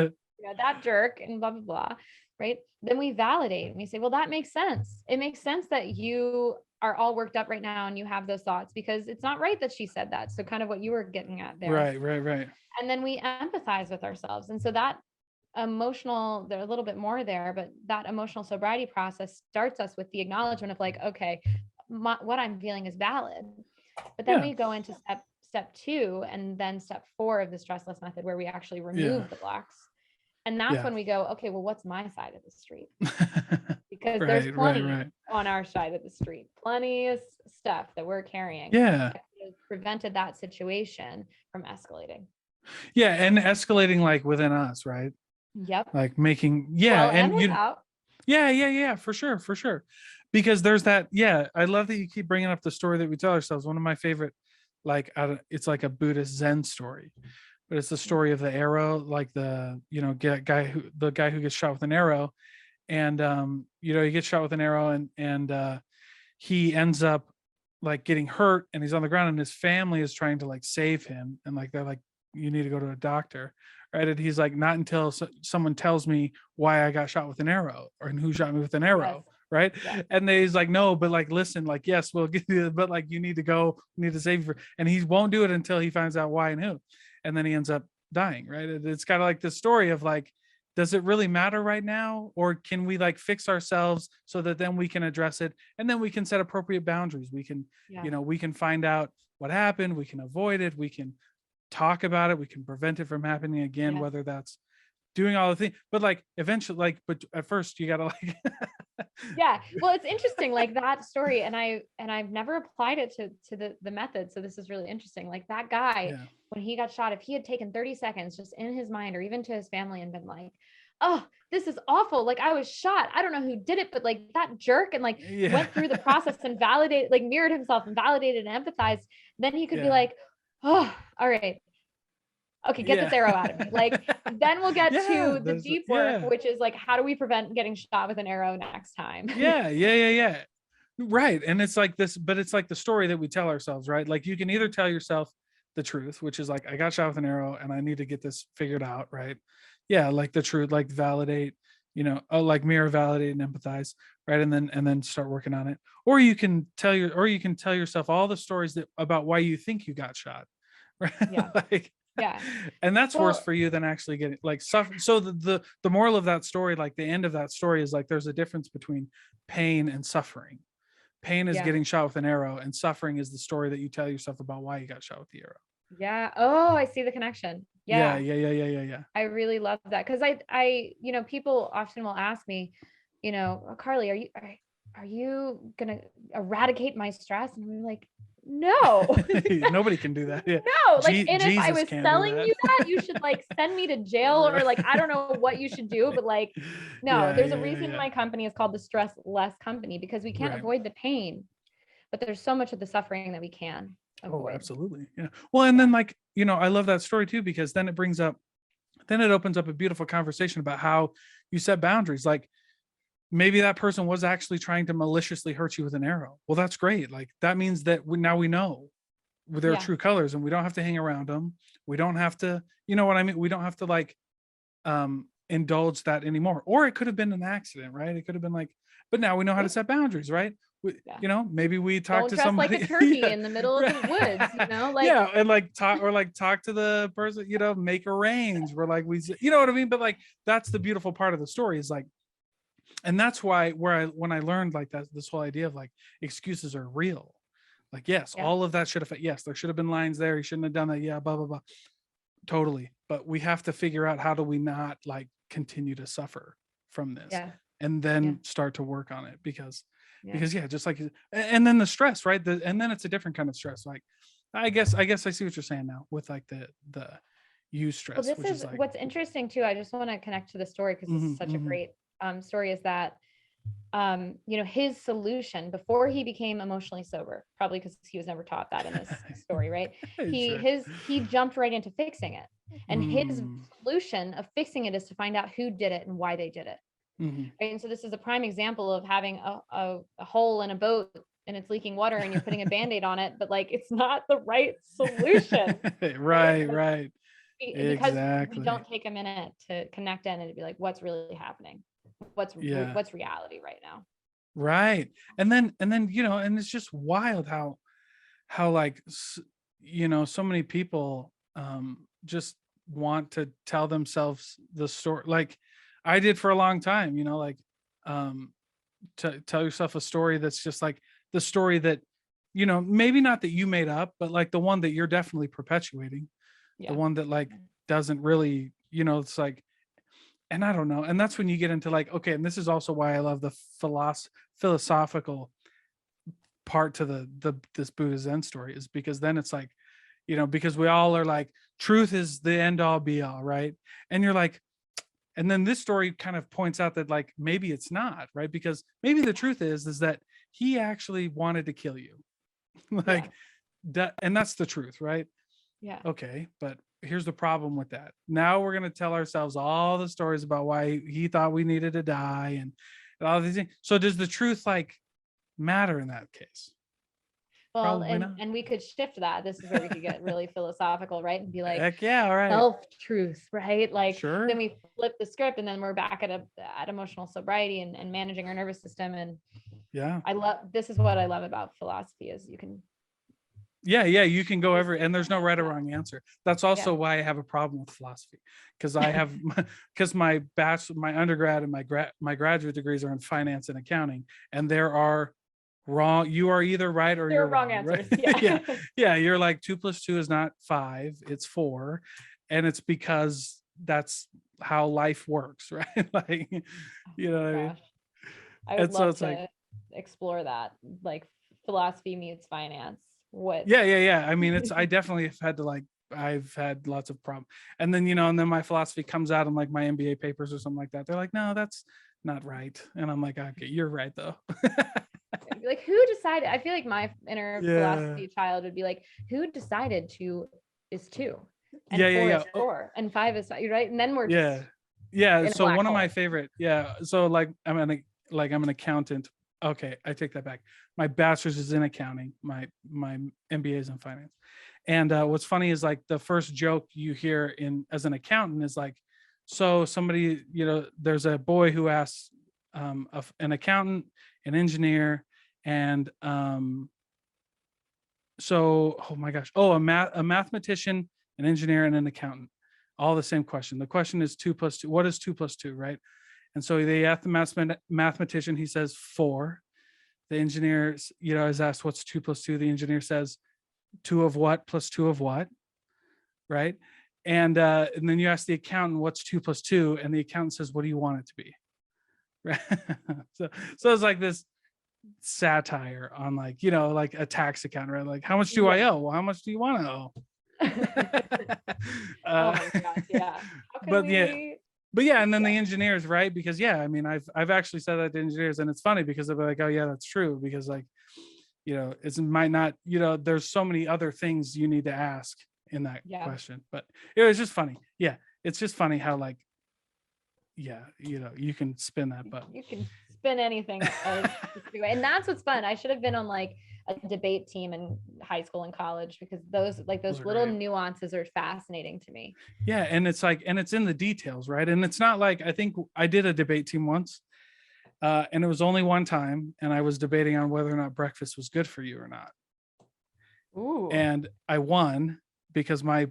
that jerk, and blah, blah, blah. Right. Then we validate and we say, well, that makes sense. It makes sense that you are all worked up right now and you have those thoughts, because it's not right that she said that. So kind of what you were getting at there. Right, right, right. And then we empathize with ourselves. And so that there's a little bit more there, but that emotional sobriety process starts us with the acknowledgement of like, okay, what I'm feeling is valid. But then Yeah, we go into step two, and then step four of the stress less method, where we actually yeah. remove the blocks. And that's Yeah. when we go, okay, well, what's my side of the street? Because there's Right, right, plenty right. on our side of the street, plenty of stuff that we're carrying Yeah. that could have prevented that situation from escalating. Yeah. And escalating like within us, right? Yep. Like making, yeah. Well, and And without. yeah, yeah, yeah, for sure, for sure. Because there's that, yeah, I love that you keep bringing up the story that we tell ourselves. One of my favorite, like, it's like a Buddhist Zen story, but it's the story of the arrow, like the guy who gets shot with an arrow, and he gets shot with an arrow, and he ends up like getting hurt, and he's on the ground, and his family is trying to like save him, and like they're like, you need to go to a doctor, right? And he's like, not until someone tells me why I got shot with an arrow, or and who shot me with an Yes. arrow, right? Yes. And he's like, no, but like, listen, like, yes, we'll give you, but like, you need to go, we need to save you, and he won't do it until he finds out why and who, and then he ends up dying, right? It's kind of like the story of like, does it really matter right now, or can we like fix ourselves so that then we can address it, and then we can set appropriate boundaries, we can Yeah. we can find out what happened, we can avoid it, we can talk about it, we can prevent it from happening again, Yes. whether that's doing all the things, but like eventually, like, but at first you gotta like Yeah. Well, it's interesting, like that story, and I've never applied it to the method. So this is really interesting. Like that guy, yeah, when he got shot, if he had taken 30 seconds just in his mind, or even to his family, and been like, oh, this is awful. Like I was shot. I don't know who did it, but like that jerk, and like yeah, went through the process and validated, like mirrored himself and validated and empathized. Then he could be yeah, like, oh, all right. Okay, get this yeah, arrow out of me. Like, then we'll get yeah, to the there's deep work, yeah, which is like, how do we prevent getting shot with an arrow next time? yeah, yeah, yeah, yeah, right. And it's like this, but it's like the story that we tell ourselves, right? Like you can either tell yourself the truth, which is like, I got shot with an arrow and I need to get this figured out, right? Yeah, like the truth, like validate, like mirror, validate, and empathize, right? And then start working on it. Or you can tell yourself all the stories that about why you think you got shot, right? Yeah. Like, Yeah. and that's worse Well, for you than actually getting like suffer. So the moral of that story, like the end of that story, is like there's a difference between pain and suffering. Pain is yeah. getting shot with an arrow, and suffering is the story that you tell yourself about why you got shot with the arrow. Yeah. Oh, I see the connection. Yeah, Yeah. yeah, yeah, yeah, yeah, yeah. I really love that. Cause people often will ask me, "Oh, Carlee, are you gonna eradicate my stress?" And I'm like, no, Nobody can do that. Yeah, no. Like, and if I Jesus was can't do selling that. you that, you should like send me to jail, or like, I don't know what you should do, but like, no, Yeah, there's a yeah, yeah, reason yeah. my company is called the Stress Less Company, because we can't Right. avoid the pain, but there's so much of the suffering that we can Oh, avoid. absolutely. Yeah. Well, and Yeah. then like, I love that story too, because then it opens up a beautiful conversation about how you set boundaries. Like maybe that person was actually trying to maliciously hurt you with an arrow. Well, that's great. Like that means that now we know their Yeah. true colors, and we don't have to hang around them. We don't have to, you know what I mean? We don't have to like indulge that anymore. Or it could have been an accident, right? It could have been like, but now we know how to set boundaries, right? Yeah. Maybe we talk Don't to dress like a somebody. turkey Yeah, in the middle of the woods, right. like, Yeah, and like talk to the person, make arrange. We're like, you know what I mean? But like that's the beautiful part of the story, is like, and that's why when I learned like that, this whole idea of like excuses are real. Like, yes, yeah, all of that should have, yes, there should have been lines there. He shouldn't have done that. Yeah, blah, blah, blah. Totally. But we have to figure out, how do we not like continue to suffer from this, yeah, and yeah, then start to work on it, because yeah. yeah, just like, and then the stress, right? And then it's a different kind of stress. Like, I guess I see what you're saying now with like the you Well, stress, this which is is like, what's interesting too. I just want to connect to the story, because this is mhm, such a mhm. great story, is that his solution before he became emotionally sober, probably because he was never taught that in this story, right? Sure. He jumped right into fixing it. And his Mm, solution of fixing it is to find out who did it and why they did it. mhm. Right? And so this is a prime example of having a hole in a boat, and it's leaking water, and you're putting a band-aid on it, but like it's not the right solution, right? Right, Like, right. because we Exactly. don't take a minute to connect in and to be like, what's really happening? Yeah. What's reality right now? Right. And then and it's just wild how like so many people just want to tell themselves the story, like I did for a long time, like um to tell yourself a story that's just like the story that maybe not that you made up, but like the one that you're definitely perpetuating, the Yeah. one that like doesn't really, it's like, and I don't know. And that's when you get into like, okay, and this is also why I love the philosophical part to this Buddha Zen story, is because then it's like, because we all are like, truth is the end all be all, right? And you're like, and then this story kind of points out that like maybe it's not, right? Because maybe the truth is that he actually wanted to kill you. Yeah. Like that, and that's the truth, right? Yeah. Okay, but here's the problem with that. Now we're going to tell ourselves all the stories about why he thought we needed to die, and all these things. So does the truth like matter in that case? Well, Probably not. and we could shift that. This is where we could get really philosophical, right? And be like, Heck yeah, all right. self-truth, right? Like then Sure. we flip the script and then we're back at emotional sobriety and managing our nervous system. And Yeah. this is what I love about philosophy is you can Yeah, you can go choose every, to and there's no right or yeah. wrong answer. That's also Yeah. why I have a problem with philosophy, because I have because my bachelor, my undergrad, and my graduate degrees are in finance and accounting, and there are wrong. You are either right or There you're are wrong wrong, right? answers. Yeah. Yeah. You're like 2 + 2 is not 5, it's 4, and it's because that's how life works, right? Like, you know what I mean? Gosh, I would And so love it's like, to explore that, like philosophy meets finance. What? yeah. I mean, I definitely have had to like, I've had lots of problems. And then, and then my philosophy comes out in like my MBA papers or something like that. They're like, no, that's not right. And I'm like, okay, you're right though. Like who decided? I feel like my inner Yeah. philosophy child would be like, who decided 2 is 2 and Yeah. 4 is Oh, 4 and 5 is 5, right? And then we're just yeah. Yeah. in a So black one of my hole. favorite, yeah. So like I'm an accountant. Okay, I take that back. My bachelor's is in accounting. My MBA is in finance. And what's funny is like the first joke you hear in as an accountant is like, so somebody, there's a boy who asks an accountant, an engineer, and so oh my gosh, a mathematician, an engineer, and an accountant, all the same question. The question is 2 + 2. What is 2 + 2, right? And so they ask the mathematician, he says 4. The engineer, is asked what's 2 + 2. The engineer says 2 of what plus 2 of what, right? And then you ask the accountant what's 2 + 2, and the accountant says, what do you want it to be? Right. So it's like this satire on like, like a tax account, right? Like, how much do I Yes. owe? Well, how much do you want to owe? Oh uh, my gosh, yeah. How can but yeah, we and then yeah. the engineers, right? Because yeah, I mean, I've actually said that to engineers, and it's funny because they're like, oh yeah, that's true, because like, it might not, there's so many other things you need to ask in that Yeah. question. But it was just funny. Yeah, it's just funny how like, yeah, you can spin that button. You can spin anything a specific way. And that's what's fun. I should have been on like a debate team in high school and college because those Those those are little great. nuances are fascinating to me. Yeah, and it's like, and it's in the details, right? And it's not like, I think I did a debate team once, and it was only one time, and I was debating on whether or not breakfast was good for you or not. Ooh. And I won because my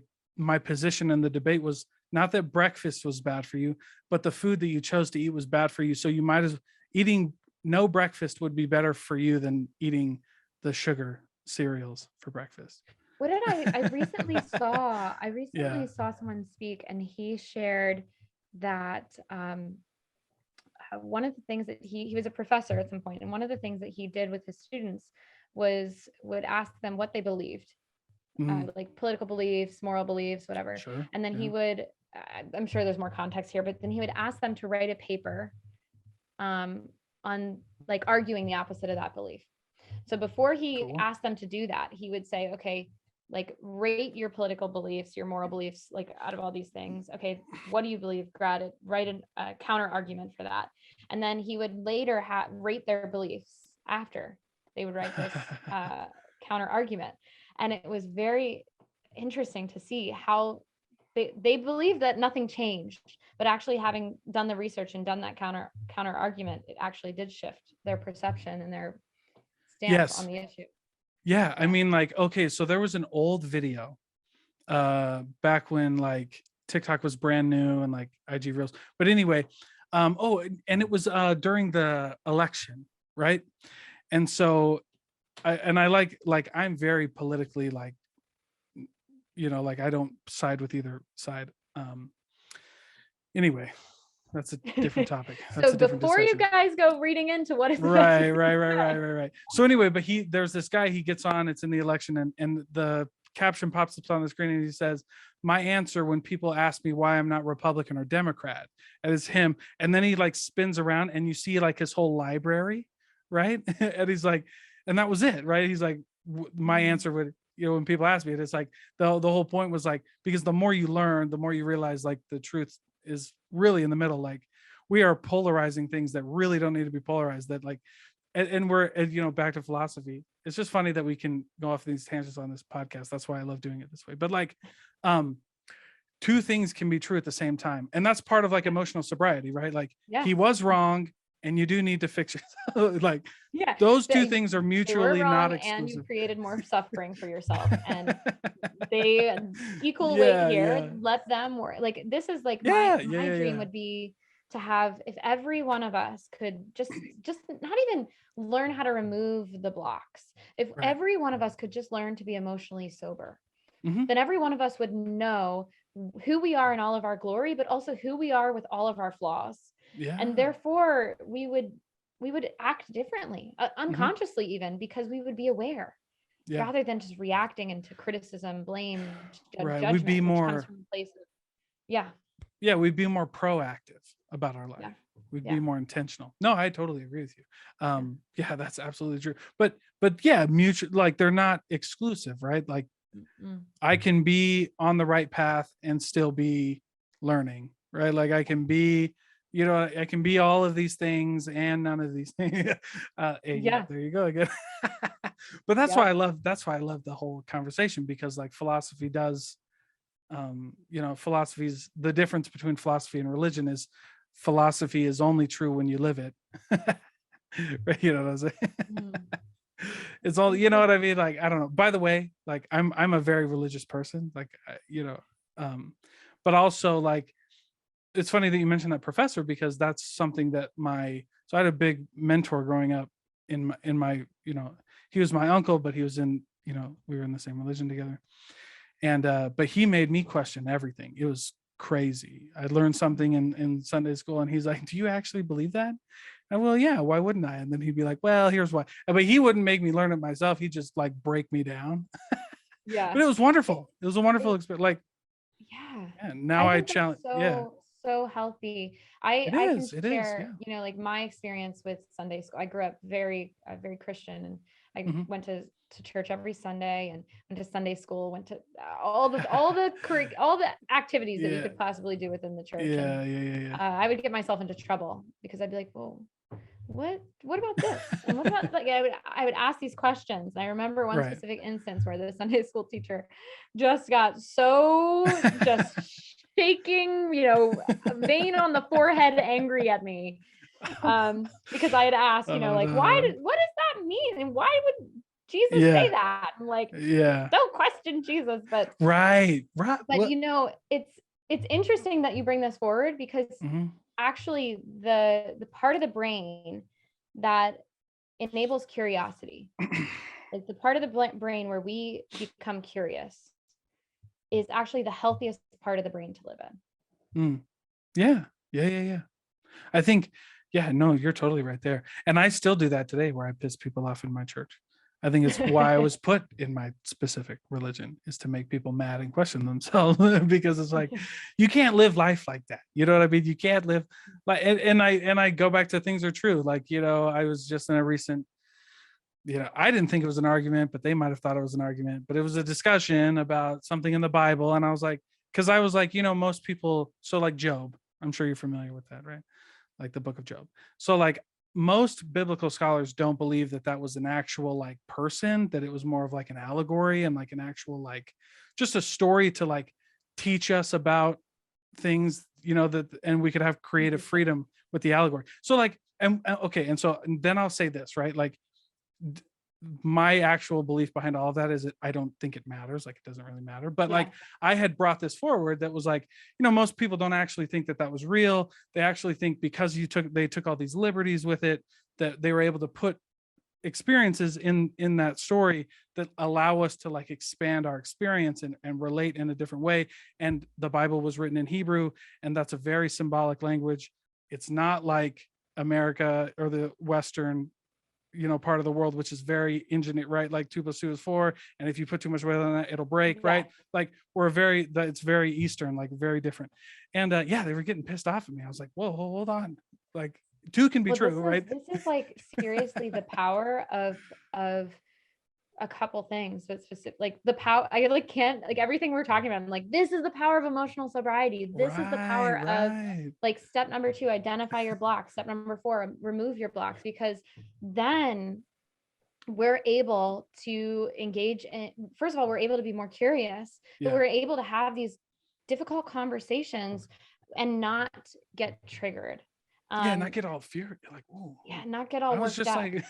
position in the debate was not that breakfast was bad for you, but the food that you chose to eat was bad for you. So you might as eating no breakfast would be better for you than eating the sugar cereals for breakfast. What did I recently saw? I Yeah. recently saw someone speak and he shared that one of the things that he was a professor at some point, and one of the things that he did with his students was would ask them what they believed, Mhm. like political beliefs, moral beliefs, whatever. Sure. And then he Yeah. would, I'm sure there's more context here, but then he would ask them to write a paper um, on like arguing the opposite of that belief. So before he Cool. asked them to do that, he would say, okay, like rate your political beliefs, your moral beliefs, like out of all these things. Okay, what do you believe? Write a counter argument for that. And then he would later rate their beliefs after they would write this counter argument. And it was very interesting to see how they believe that nothing changed, but actually having done the research and done that counter argument, it actually did shift their perception and their stance on Yes. the issue. Yeah. I Yeah. mean, like, okay, so there was an old video back when like TikTok was brand new and like IG Reels. But anyway, and it was during the election, right? And so I like I'm very politically like, like I don't side with either side. Anyway, That's a different topic. That's So a different before you discussion. guys go reading into what is the Right, best right, thing right, to right, say. right, right. So anyway, but there's this guy, he gets on, it's in the election, and the caption pops up on the screen and he says, my answer when people ask me why I'm not Republican or Democrat, and it's him. And then he like spins around and you see like his whole library, right? And he's like, and that was it, right? He's like, my answer would, when people ask me it, it's like the whole point was like, because the more you learn, the more you realize like the truth is really in the middle. Like we are polarizing things that really don't need to be polarized, that like, and we're back to philosophy. It's just funny that we can go off these tangents on this podcast. That's why I love doing it this way. But like two things can be true at the same time, and that's part of like emotional sobriety, right? Like Yeah. he was wrong and you do need to fix yourself. Like Yeah. those two things are They were mutually not wrong, and you exclusive. created more suffering for yourself, and they equal weight Yeah, here. yeah. Let them work. Like this is like Yeah, my dream would be to have, if every one of us could just not even learn how to remove the blocks. If Right. every one of us could just learn to be emotionally sober, Mhm. then every one of us would know who we are in all of our glory, but also who we are with all of our flaws. Yeah. And therefore we would act differently, unconsciously even, because we would be aware, Yeah. rather than just reacting into criticism, blame, Right. judgment, We'd be which more, comes from a place of, yeah, we'd be more proactive about our life. Yeah. We'd Yeah. be more intentional. No, I totally agree with you. Yeah, that's absolutely true. But yeah, mutual, like they're not exclusive, right? Like I can be on the right path and still be learning, right? Like I can be, I can be all of these things and none of these things. Yeah, there you go again. But that's why I love the whole conversation, because like philosophy does, philosophy's, the difference between philosophy and religion is philosophy is only true when you live it. Right, you know what I'm saying? It's all, you know what I mean? Like, I don't know. By the way, like I'm a very religious person, like, but also like, it's funny that you mentioned that professor, because that's something that so I had a big mentor growing up in my, he was my uncle, but he was in, we were in the same religion together. And, but he made me question everything. It was crazy. I learned something in Sunday school and he's like, do you actually believe that? And well, yeah, why wouldn't I? And then he'd be like, well, here's why. But he wouldn't make me learn it myself. He'd just like break me down. Yeah. But it was wonderful. It was a wonderful experience. Like, yeah. now I think that's challenge. Yeah, so healthy. it I can is. It is. share, like my experience with Sunday school. I grew up very Christian, and I Mhm. went to church every Sunday, and went to Sunday school, went to all the activities that you Yeah. could possibly do within the church. Yeah. And Yeah. I would get myself into trouble because I'd be like, well, what about this? And what about, like, I would ask these questions. And I remember one Right. specific instance where the Sunday school teacher just got so just shaking, vein on the forehead, angry at me. Because I had asked, Oh, like, no. what does that mean? And why would Jesus Yeah. say that? I'm like, Yeah. don't question Jesus. But Right. but What? it's interesting that you bring this forward, because Mhm. actually the part of the brain that enables curiosity, like the part of the brain where we become curious, is actually the healthiest part of the brain to live in. Yeah. I think, yeah, no, you're totally right there. And I still do that today, where I piss people off in my church. I think it's why I was put in my specific religion, is to make people mad and question themselves. Because it's like, you can't live life like that. You know what I mean? You can't live like, and I go back to things are true. Like, I was just in a recent, I didn't think it was an argument, but they might have thought it was an argument, but it was a discussion about something in the Bible. And I was like, because I was like, most people, so like Job, I'm sure you're familiar with that, right? Like the book of Job. So like most biblical scholars don't believe that that was an actual like person, that it was more of like an allegory and like an actual, like just a story to like teach us about things, that, and we could have creative freedom with the allegory. So like, and okay. And then I'll say this, right? Like, my actual belief behind all of that is that I don't think it matters. Like, it doesn't really matter. But like, I had brought this forward that was like, most people don't actually think that that was real. They actually think because they took all these liberties with it, that they were able to put experiences in that story that allow us to like expand our experience and relate in a different way. And the Bible was written in Hebrew, and that's a very symbolic language. it's not like America or the Western, part of the world, which is very engineered, right? Like 2 + 2 is 4. And if you put too much weight on that, it'll break, right? Exactly. Like it's very Eastern, like very different. And yeah, they were getting pissed off at me. I was like, whoa, hold on. Like two can be Well, true, right? this is like seriously the power of a couple things, but specific, like the power, I like can't, like everything we're talking about, I'm like, this is the power of emotional sobriety. This is the Right, power of right. like step number 2, identify your blocks. Step number 4, remove your blocks, because then we're able to engage in, first of all, we're able to be more curious, but Yeah. we're able to have these difficult conversations and not get triggered. Yeah, not get all fear, like, ooh, Yeah, not get all I was worked just up. like,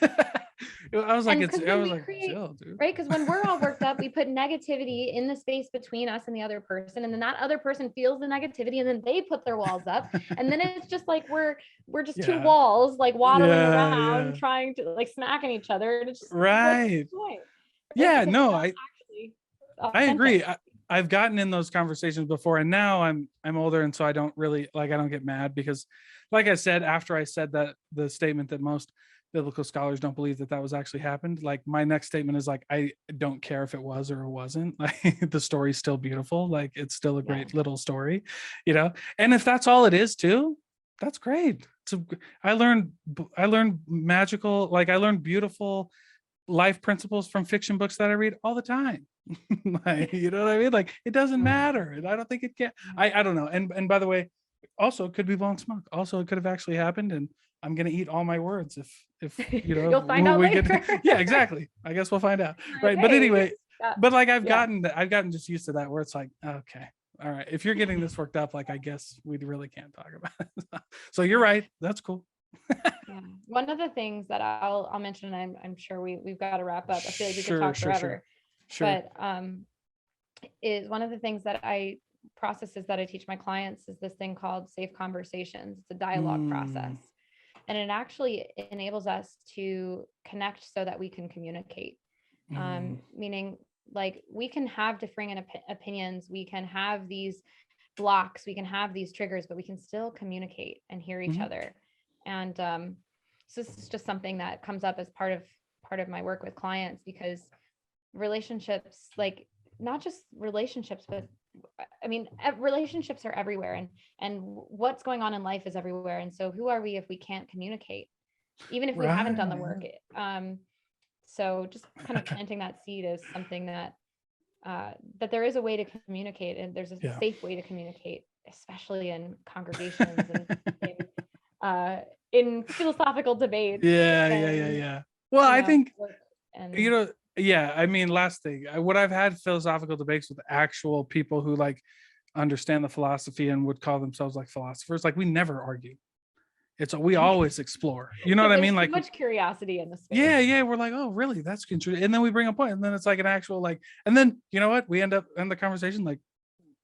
I was like, And it's, because I when was we like, create, chill, dude. right? Because when we're all worked up, we put negativity in the space between us and the other person. And then that other person feels the negativity and then they put their walls up. And then it's just like we're just two Yeah, walls like waddling yeah, around yeah. trying to like smacking each other. And it's just what's the Right. point? Right? Yeah, Because we're no, not I actually I authentic. agree. I've gotten in those conversations before, and now I'm older, and so I don't really like, I don't get mad because, like I said, after I said that the statement that most biblical scholars don't believe that that was actually happened, like my next statement is like, I don't care if it was or it wasn't. Like the story's still beautiful. Like it's still a Yeah. great little story, And if that's all it is too, that's great. So I learned magical, like I learned beautiful life principles from fiction books that I read all the time. Like, you know what I mean? Like it doesn't matter. And I don't think it can. I don't know. And by the way, also it could be blowing smoke. Also, it could have actually happened, and I'm gonna eat all my words if You'll find out we later. get yeah, exactly. I guess we'll find out. Like, Right. But hey, anyway, but like yeah. I've gotten just used to that where it's like, okay, all right, if you're getting this worked up, like I guess we really can't talk about it. So you're right. That's cool. Yeah. One of the things that I'll mention, and I'm sure we've got to wrap up. I feel like we could Sure, talk sure, sure. forever, Sure. but is one of the things that processes that I teach my clients is this thing called safe conversations. It's a dialogue process. Mm, And it actually enables us to connect so that we can communicate. mm, Meaning like we can have differing opinions, we can have these blocks, we can have these triggers, but we can still communicate and hear each mhm. other. And so this is just something that comes up as part of my work with clients, because relationships, like not just relationships, but I mean, relationships are everywhere, and what's going on in life is everywhere. And so who are we if we can't communicate, even if we haven't done the work? Right. So just kind of planting that seed is something that that there is a way to communicate, and there's a Yeah. safe way to communicate, especially in congregations and in philosophical debates Yeah, yeah, yeah, and yeah. Well, I think, work and yeah, I mean, last thing, what I've had philosophical debates with actual people who like understand the philosophy and would call themselves like philosophers, like we never argue. We always explore. You know what because I there's mean? too Like, much curiosity in the space. yeah, yeah, we're like, oh, really? That's interesting. And then we bring a point, and then it's like an actual like, and then you know what? We end up in the conversation like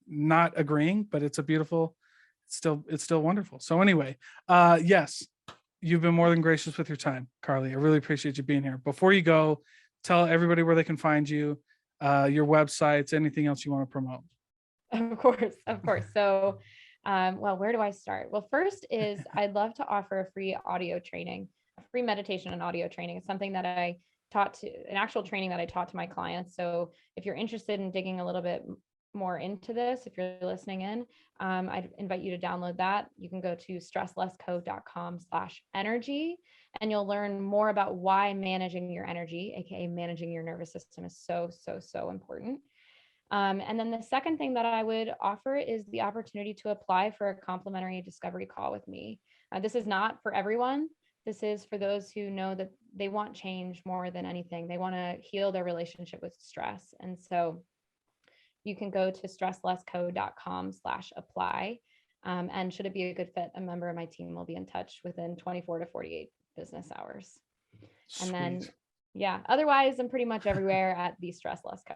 not agreeing, but it's a beautiful, it's still wonderful. So anyway, yes, you've been more than gracious with your time, Carlee. I really appreciate you being here. Before you go, tell everybody where they can find you, your websites, anything else you want to promote. Of course, of course. So, well, where do I start? Well, first is I'd love to offer a free audio training, a free meditation and audio training. It's something that I taught to an actual training that I taught to my clients. So if you're interested in digging a little bit more into this, if you're listening in, I'd invite you to download that. You can go to stresslessco.com/energy, and you'll learn more about why managing your energy, aka managing your nervous system, is so, so, so important. And then the second thing that I would offer is the opportunity to apply for a complimentary discovery call with me. This is not for everyone. This is for those who know that they want change more than anything. They want to heal their relationship with stress. And so you can go to stresslessco.com/apply. And should it be a good fit, a member of my team will be in touch within 24 to 48 business hours. And then, Sweet. yeah, otherwise I'm pretty much everywhere at the Stress Less Co.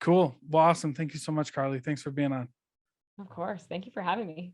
Cool. Well, awesome. Thank you so much, Carlee. Thanks for being on. Of course. Thank you for having me.